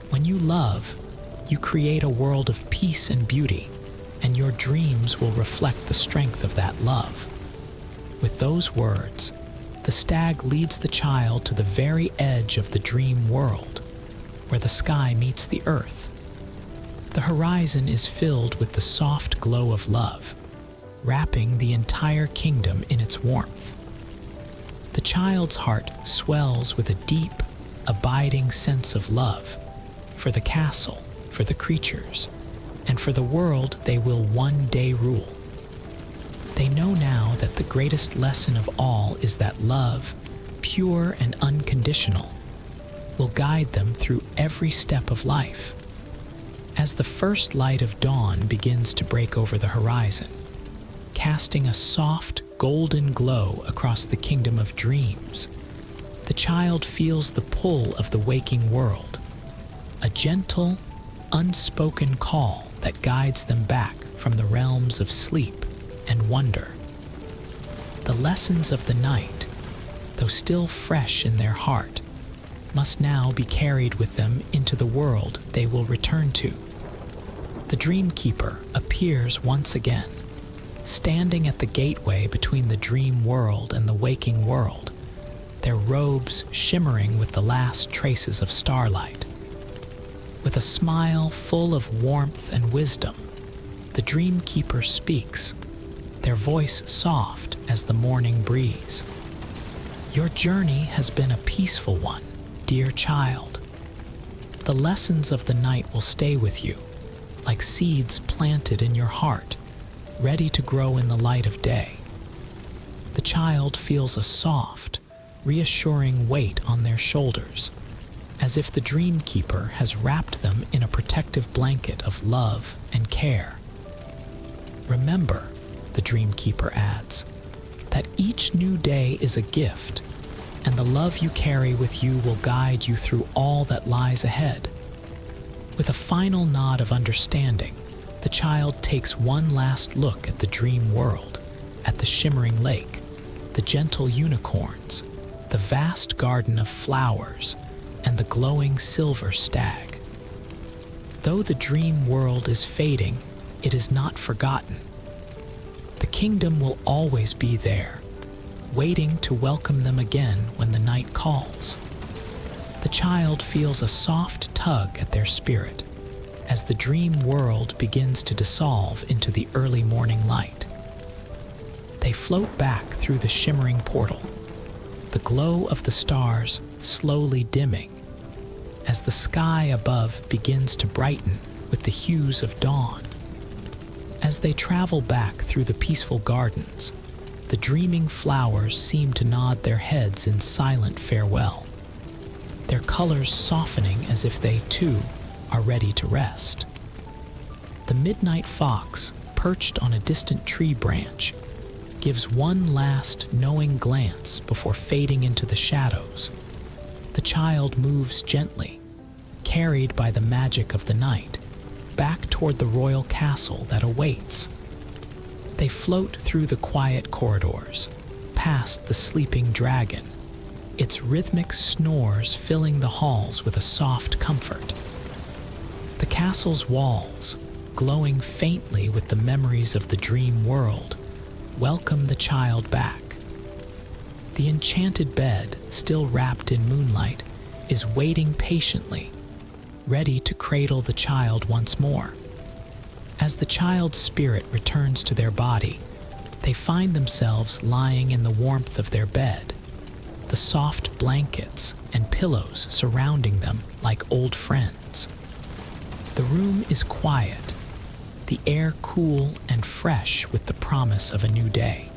When you love, you create a world of peace and beauty, and your dreams will reflect the strength of that love. With those words, the stag leads the child to the very edge of the dream world, where the sky meets the earth. The horizon is filled with the soft glow of love, wrapping the entire kingdom in its warmth. The child's heart swells with a deep, abiding sense of love, for the castle, for the creatures, and for the world they will one day rule. They know now that the greatest lesson of all is that love, pure and unconditional, will guide them through every step of life. As the first light of dawn begins to break over the horizon, casting a soft, golden glow across the kingdom of dreams, the child feels the pull of the waking world, a gentle, unspoken call that guides them back from the realms of sleep and wonder. The lessons of the night, though still fresh in their heart, must now be carried with them into the world they will return to. The dream keeper appears once again, standing at the gateway between the dream world and the waking world, their robes shimmering with the last traces of starlight. With a smile full of warmth and wisdom, the dream keeper speaks, their voice soft as the morning breeze. Your journey has been a peaceful one, dear child. The lessons of the night will stay with you, like seeds planted in your heart, ready to grow in the light of day. The child feels a soft, reassuring weight on their shoulders, as if the dream keeper has wrapped them in a protective blanket of love and care. Remember, the dream keeper adds, that each new day is a gift, and the love you carry with you will guide you through all that lies ahead. With a final nod of understanding, the child takes one last look at the dream world, at the shimmering lake, the gentle unicorns, the vast garden of flowers, and the glowing silver stag. Though the dream world is fading, it is not forgotten. The kingdom will always be there, waiting to welcome them again when the night calls. The child feels a soft tug at their spirit as the dream world begins to dissolve into the early morning light. They float back through the shimmering portal, the glow of the stars slowly dimming as the sky above begins to brighten with the hues of dawn. As they travel back through the peaceful gardens, the dreaming flowers seem to nod their heads in silent farewell, their colors softening as if they, too, are ready to rest. The midnight fox, perched on a distant tree branch, gives one last knowing glance before fading into the shadows. The child moves gently, carried by the magic of the night, back toward the royal castle that awaits. They float through the quiet corridors, past the sleeping dragon, its rhythmic snores filling the halls with a soft comfort. The castle's walls, glowing faintly with the memories of the dream world, welcome the child back. The enchanted bed, still wrapped in moonlight, is waiting patiently, ready to cradle the child once more. As the child's spirit returns to their body, they find themselves lying in the warmth of their bed, the soft blankets and pillows surrounding them like old friends. The room is quiet, the air cool and fresh with the promise of a new day.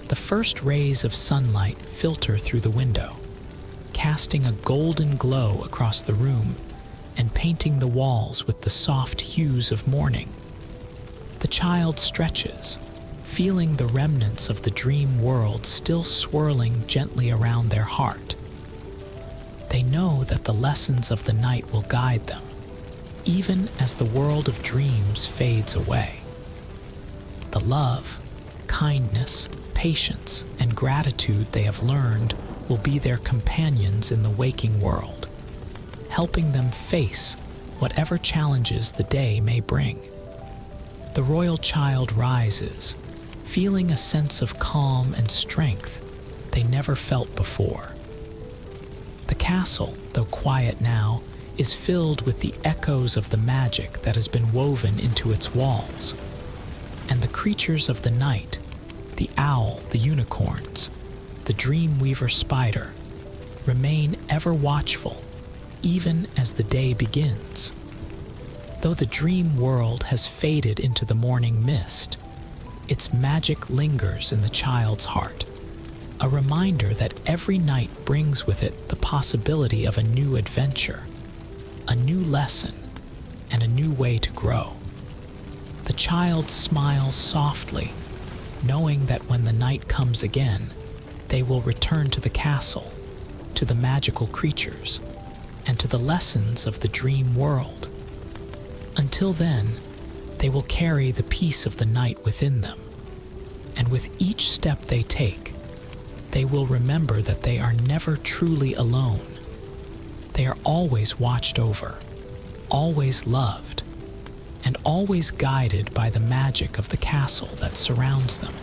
The first rays of sunlight filter through the window, casting a golden glow across the room and painting the walls with the soft hues of morning. The child stretches, feeling the remnants of the dream world still swirling gently around their heart. They know that the lessons of the night will guide them, even as the world of dreams fades away. The love, kindness, patience, and gratitude they have learned will be their companions in the waking world, helping them face whatever challenges the day may bring. The royal child rises, feeling a sense of calm and strength they never felt before. The castle, though quiet now, is filled with the echoes of the magic that has been woven into its walls. And the creatures of the night, the owl, the unicorns, the dream weaver spider, remain ever watchful, even as the day begins. Though the dream world has faded into the morning mist, its magic lingers in the child's heart, a reminder that every night brings with it the possibility of a new adventure, a new lesson, and a new way to grow. The child smiles softly, knowing that when the night comes again, they will return to the castle, to the magical creatures, and to the lessons of the dream world. Until then, they will carry the peace of the night within them, and with each step they take, they will remember that they are never truly alone. They are always watched over, always loved, and always guided by the magic of the castle that surrounds them.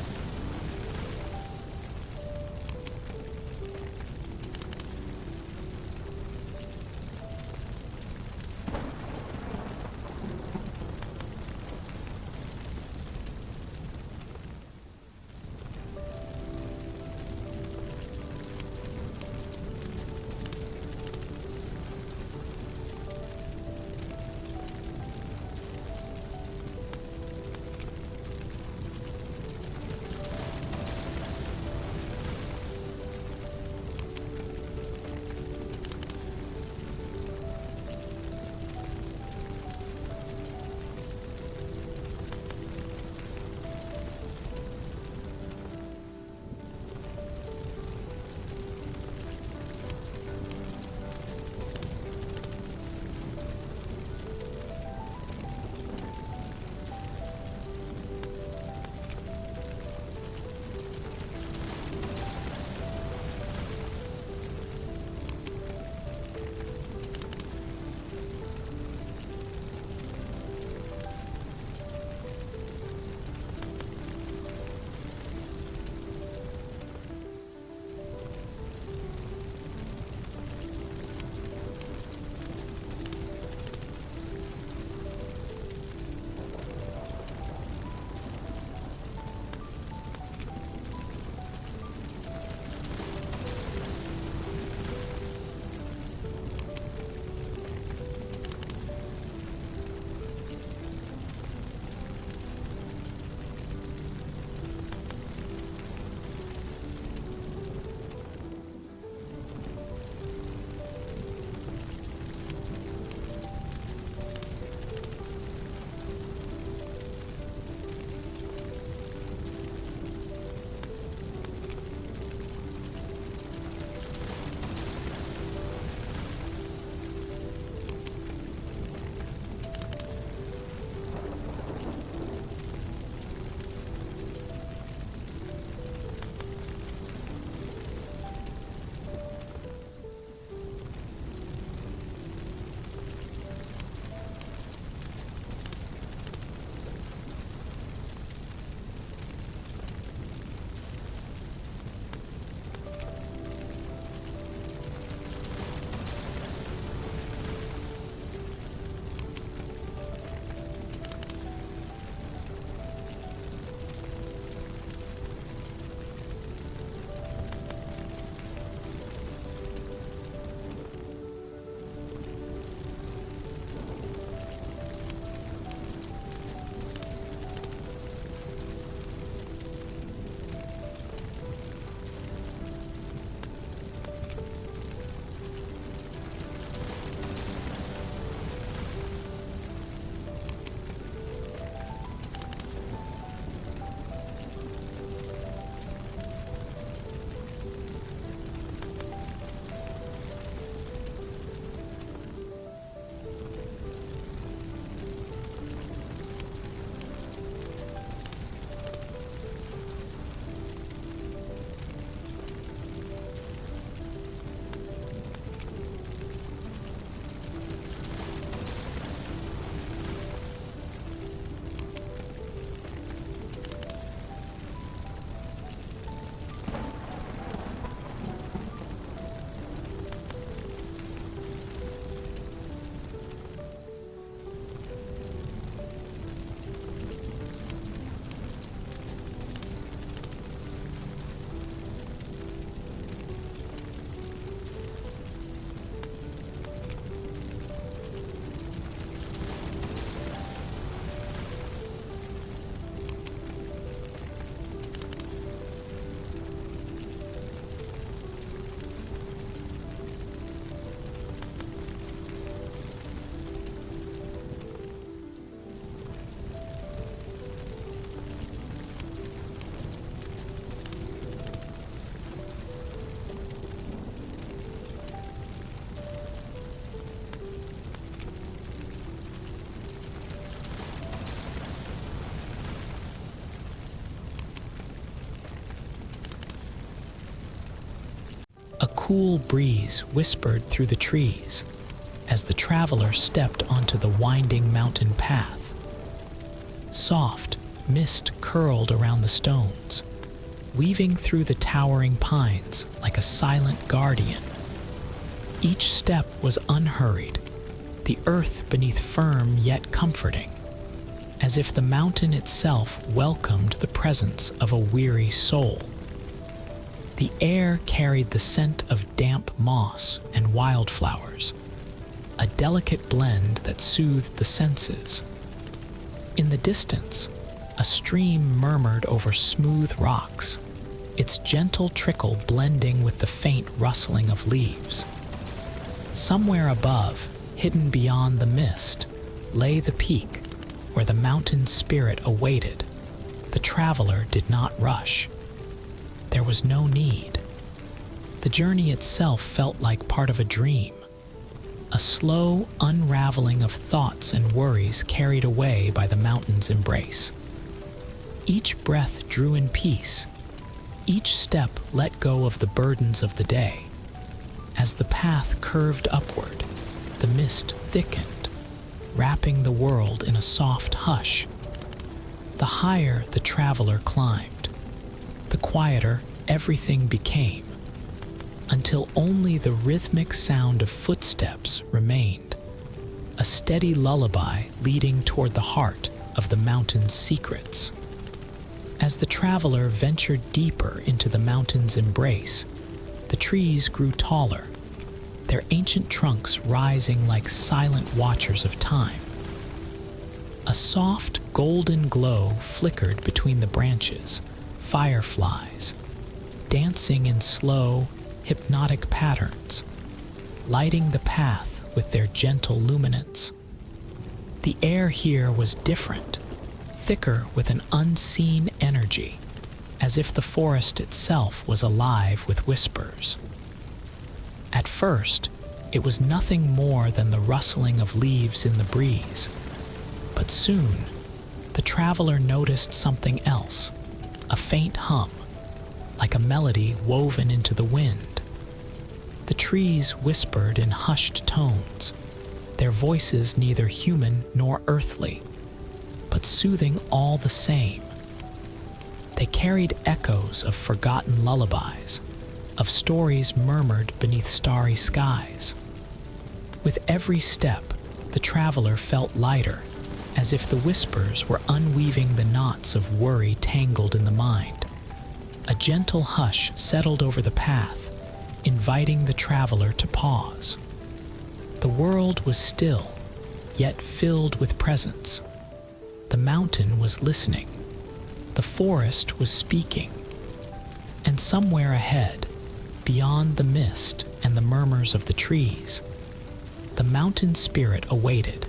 cool breeze whispered through the trees as the traveler stepped onto the winding mountain path. Soft mist curled around the stones, weaving through the towering pines like a silent guardian. Each step was unhurried, the earth beneath firm yet comforting, as if the mountain itself welcomed the presence of a weary soul. The air carried the scent of damp moss and wildflowers, a delicate blend that soothed the senses. In the distance, a stream murmured over smooth rocks, its gentle trickle blending with the faint rustling of leaves. Somewhere above, hidden beyond the mist, lay the peak where the mountain spirit awaited. The traveler did not rush. There was no need. The journey itself felt like part of a dream, a slow unraveling of thoughts and worries carried away by the mountain's embrace. Each breath drew in peace. Each step let go of the burdens of the day. As the path curved upward, the mist thickened, wrapping the world in a soft hush. The higher the traveler climbed, the quieter everything became, until only the rhythmic sound of footsteps remained, a steady lullaby leading toward the heart of the mountain's secrets. As the traveler ventured deeper into the mountain's embrace, the trees grew taller, their ancient trunks rising like silent watchers of time. A soft golden glow flickered between the branches, fireflies, dancing in slow, hypnotic patterns, lighting the path with their gentle luminance. The air here was different, thicker with an unseen energy, as if the forest itself was alive with whispers. At first, it was nothing more than the rustling of leaves in the breeze, but soon, the traveler noticed something else, a faint hum, like a melody woven into the wind. The trees whispered in hushed tones, their voices neither human nor earthly, but soothing all the same. They carried echoes of forgotten lullabies, of stories murmured beneath starry skies. With every step, the traveler felt lighter, as if the whispers were unweaving the knots of worry tangled in the mind. A gentle hush settled over the path, inviting the traveler to pause. The world was still, yet filled with presence. The mountain was listening. The forest was speaking. And somewhere ahead, beyond the mist and the murmurs of the trees, the mountain spirit awaited.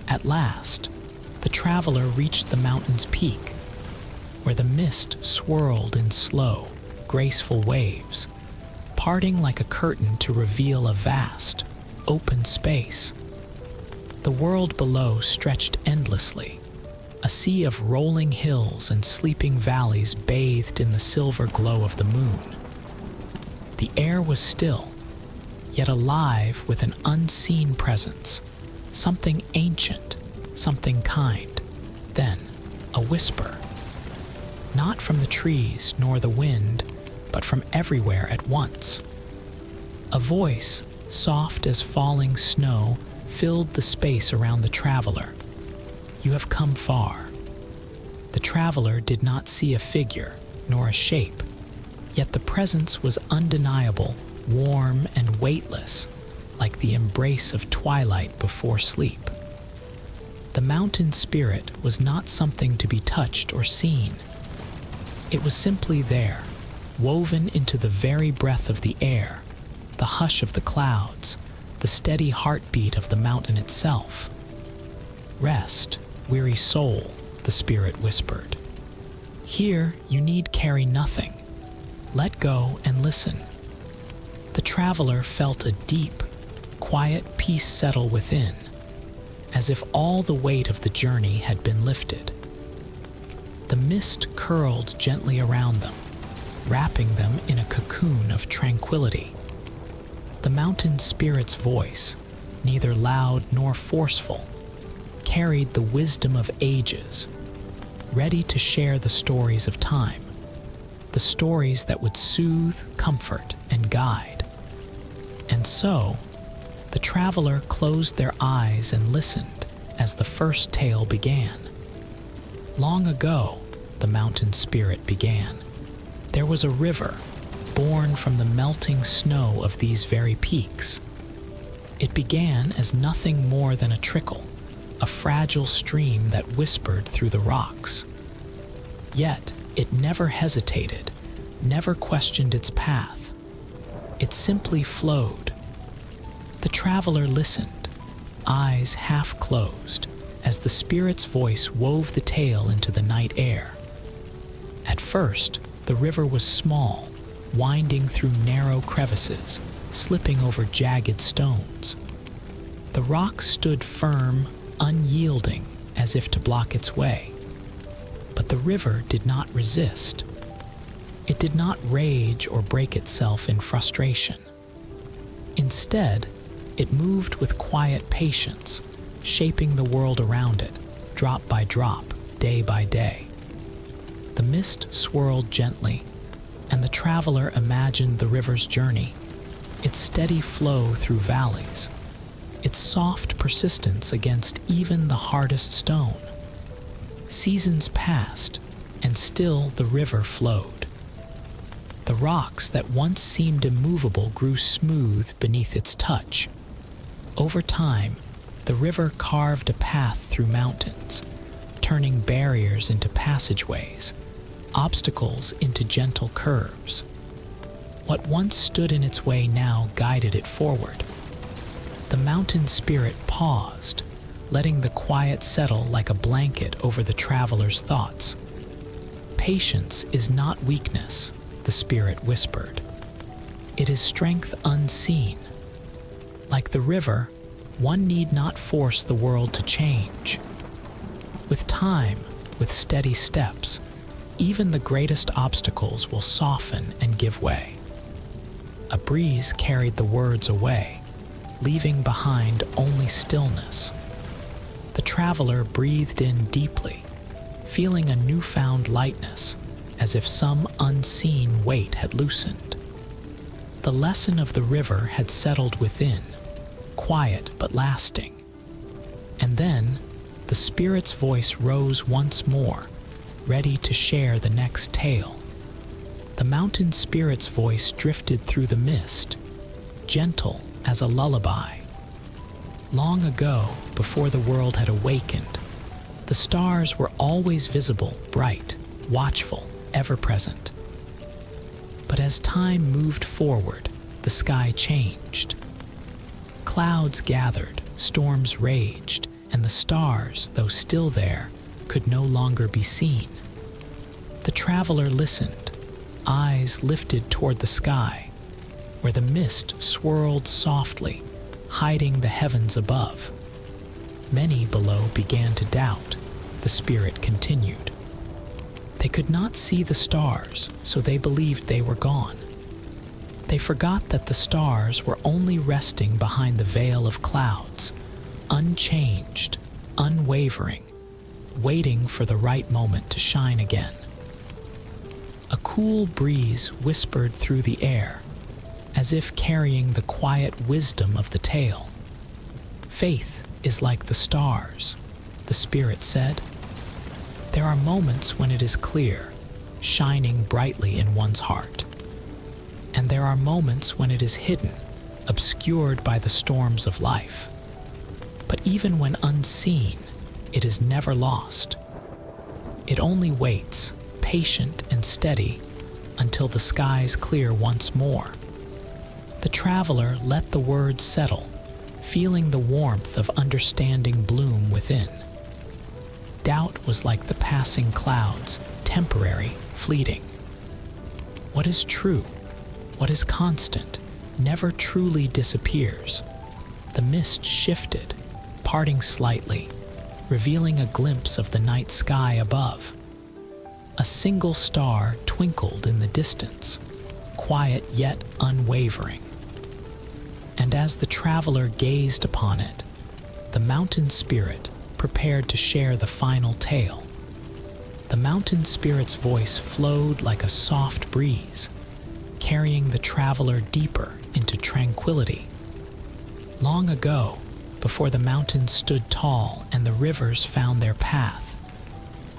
At last, the traveler reached the mountain's peak, where the mist swirled in slow, graceful waves, parting like a curtain to reveal a vast, open space. The world below stretched endlessly, a sea of rolling hills and sleeping valleys bathed in the silver glow of the moon. The air was still, yet alive with an unseen presence, something ancient, something kind. Then, a whisper. Not from the trees nor the wind, but from everywhere at once. A voice, soft as falling snow, filled the space around the traveler. You have come far. The traveler did not see a figure, nor a shape, yet the presence was undeniable, warm and weightless, like the embrace of twilight before sleep. The mountain spirit was not something to be touched or seen. It was simply there, woven into the very breath of the air, the hush of the clouds, the steady heartbeat of the mountain itself. Rest, weary soul, the spirit whispered. Here you need carry nothing. Let go and listen. The traveler felt a deep, quiet peace settle within, as if all the weight of the journey had been lifted. The mist curled gently around them, wrapping them in a cocoon of tranquility. The mountain spirit's voice, neither loud nor forceful, carried the wisdom of ages, ready to share the stories of time, the stories that would soothe, comfort, and guide. And so, the traveler closed their eyes and listened as the first tale began. Long ago, the mountain spirit began. There was a river, born from the melting snow of these very peaks. It began as nothing more than a trickle, a fragile stream that whispered through the rocks. Yet, it never hesitated, never questioned its path. It simply flowed. The traveler listened, eyes half closed, as the spirit's voice wove the tale into the night air. At first, the river was small, winding through narrow crevices, slipping over jagged stones. The rocks stood firm, unyielding, as if to block its way. But the river did not resist. It did not rage or break itself in frustration. Instead, it moved with quiet patience, shaping the world around it, drop by drop, day by day. The mist swirled gently, and the traveler imagined the river's journey, its steady flow through valleys, its soft persistence against even the hardest stone. Seasons passed, and still the river flowed. The rocks that once seemed immovable grew smooth beneath its touch. Over time, the river carved a path through mountains, turning barriers into passageways, obstacles into gentle curves. What once stood in its way now guided it forward. The mountain spirit paused, letting the quiet settle like a blanket over the traveler's thoughts. Patience is not weakness, the spirit whispered. It is strength unseen. Like the river, one need not force the world to change. With time, with steady steps, even the greatest obstacles will soften and give way. A breeze carried the words away, leaving behind only stillness. The traveler breathed in deeply, feeling a newfound lightness, as if some unseen weight had loosened. The lesson of the river had settled within, quiet but lasting. And then, the spirit's voice rose once more, ready to share the next tale. The mountain spirit's voice drifted through the mist, gentle as a lullaby. Long ago, before the world had awakened, the stars were always visible, bright, watchful, ever-present. But as time moved forward, the sky changed. Clouds gathered, storms raged, and the stars, though still there, could no longer be seen. The traveler listened, eyes lifted toward the sky, where the mist swirled softly, hiding the heavens above. Many below began to doubt. The spirit continued. They could not see the stars, so they believed they were gone. They forgot that the stars were only resting behind the veil of clouds, unchanged, unwavering, waiting for the right moment to shine again. A cool breeze whispered through the air, as if carrying the quiet wisdom of the tale. Faith is like the stars, the spirit said. There are moments when it is clear, shining brightly in one's heart. And there are moments when it is hidden, obscured by the storms of life. But even when unseen, it is never lost. It only waits, patient and steady, until the skies clear once more. The traveler let the words settle, feeling the warmth of understanding bloom within. Doubt was like the passing clouds, temporary, fleeting. What is true, what is constant, never truly disappears. The mist shifted, parting slightly, revealing a glimpse of the night sky above. A single star twinkled in the distance, quiet yet unwavering. And as the traveler gazed upon it, the mountain spirit prepared to share the final tale. The mountain spirit's voice flowed like a soft breeze, carrying the traveler deeper into tranquility. Long ago, before the mountains stood tall and the rivers found their path,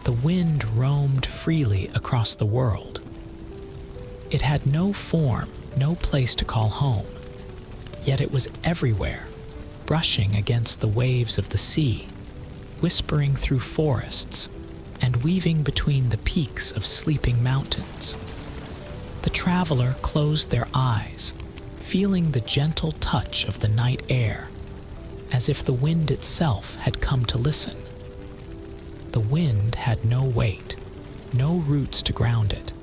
the wind roamed freely across the world. It had no form, no place to call home, yet it was everywhere, brushing against the waves of the sea, whispering through forests, and weaving between the peaks of sleeping mountains. The traveler closed their eyes, feeling the gentle touch of the night air, as if the wind itself had come to listen. The wind had no weight, no roots to ground it,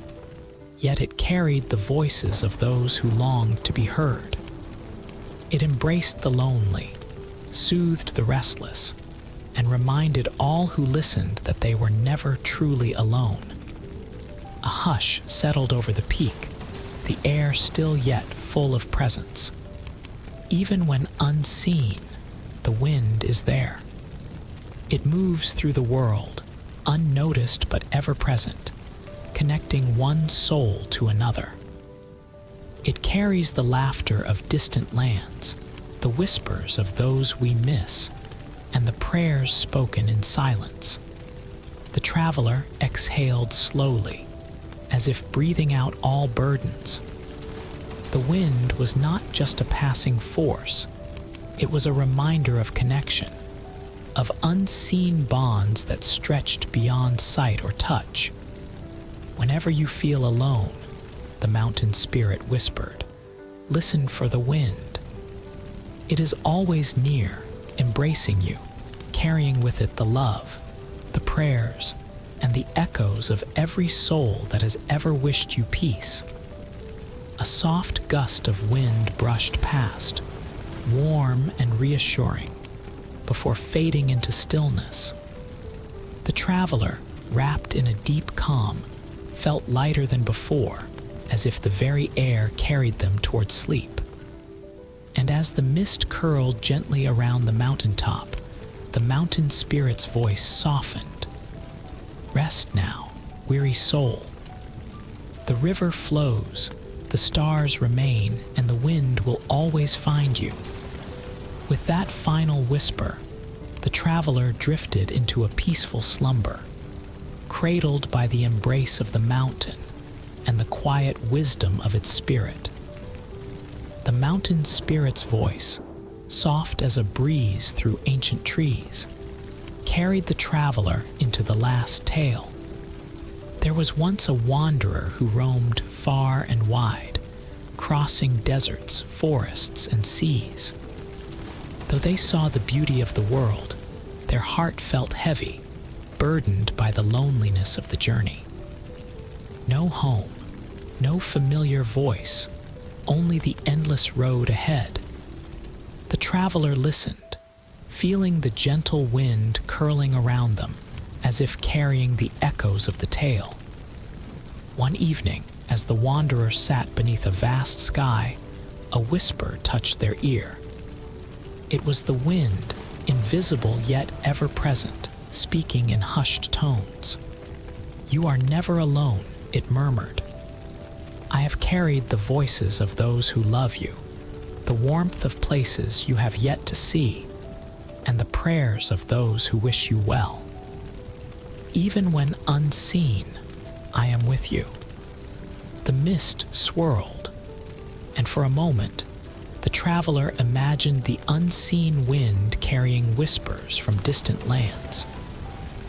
yet it carried the voices of those who longed to be heard. It embraced the lonely, soothed the restless, and reminded all who listened that they were never truly alone. A hush settled over the peak, the air still yet full of presence. Even when unseen, the wind is there. It moves through the world, unnoticed but ever present, connecting one soul to another. It carries the laughter of distant lands, the whispers of those we miss, and the prayers spoken in silence. The traveler exhaled slowly, as if breathing out all burdens. The wind was not just a passing force, it was a reminder of connection, of unseen bonds that stretched beyond sight or touch. Whenever you feel alone, the mountain spirit whispered, listen for the wind. It is always near, embracing you, carrying with it the love, the prayers, and the echoes of every soul that has ever wished you peace. A soft gust of wind brushed past, warm and reassuring, before fading into stillness. The traveler, wrapped in a deep calm, felt lighter than before, as if the very air carried them toward sleep. And as the mist curled gently around the mountaintop, the mountain spirit's voice softened. Rest now, weary soul. The river flows, the stars remain, and the wind will always find you. With that final whisper, the traveler drifted into a peaceful slumber, cradled by the embrace of the mountain and the quiet wisdom of its spirit. The mountain spirit's voice, soft as a breeze through ancient trees, carried the traveler into the last tale. There was once a wanderer who roamed far and wide, crossing deserts, forests, and seas. Though they saw the beauty of the world, their heart felt heavy, burdened by the loneliness of the journey. No home, no familiar voice, only the endless road ahead. The traveler listened, feeling the gentle wind curling around them, as if carrying the echoes of the tale. One evening, as the wanderer sat beneath a vast sky, a whisper touched their ear. It was the wind, invisible yet ever present, speaking in hushed tones. "You are never alone," it murmured. "I have carried the voices of those who love you, the warmth of places you have yet to see, and the prayers of those who wish you well. Even when unseen, I am with you." The mist swirled, and for a moment, the traveler imagined the unseen wind carrying whispers from distant lands,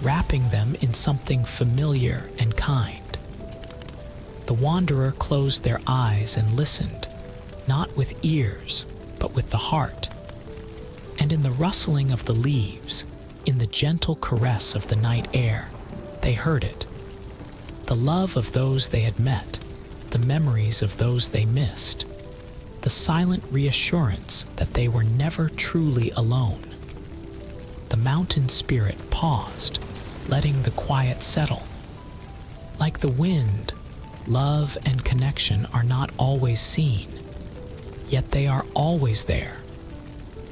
wrapping them in something familiar and kind. The wanderer closed their eyes and listened, not with ears, but with the heart. And in the rustling of the leaves, in the gentle caress of the night air, they heard it. The love of those they had met, the memories of those they missed, the silent reassurance that they were never truly alone. The mountain spirit paused, letting the quiet settle. Like the wind, love and connection are not always seen, yet they are always there.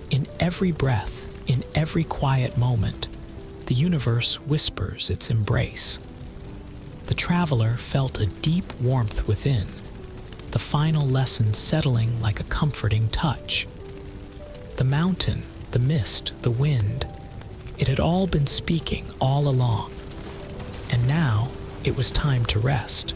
In every breath, in every quiet moment, the universe whispers its embrace. The traveler felt a deep warmth within, the final lesson settling like a comforting touch. The mountain, the mist, the wind, it had all been speaking all along. And now it was time to rest.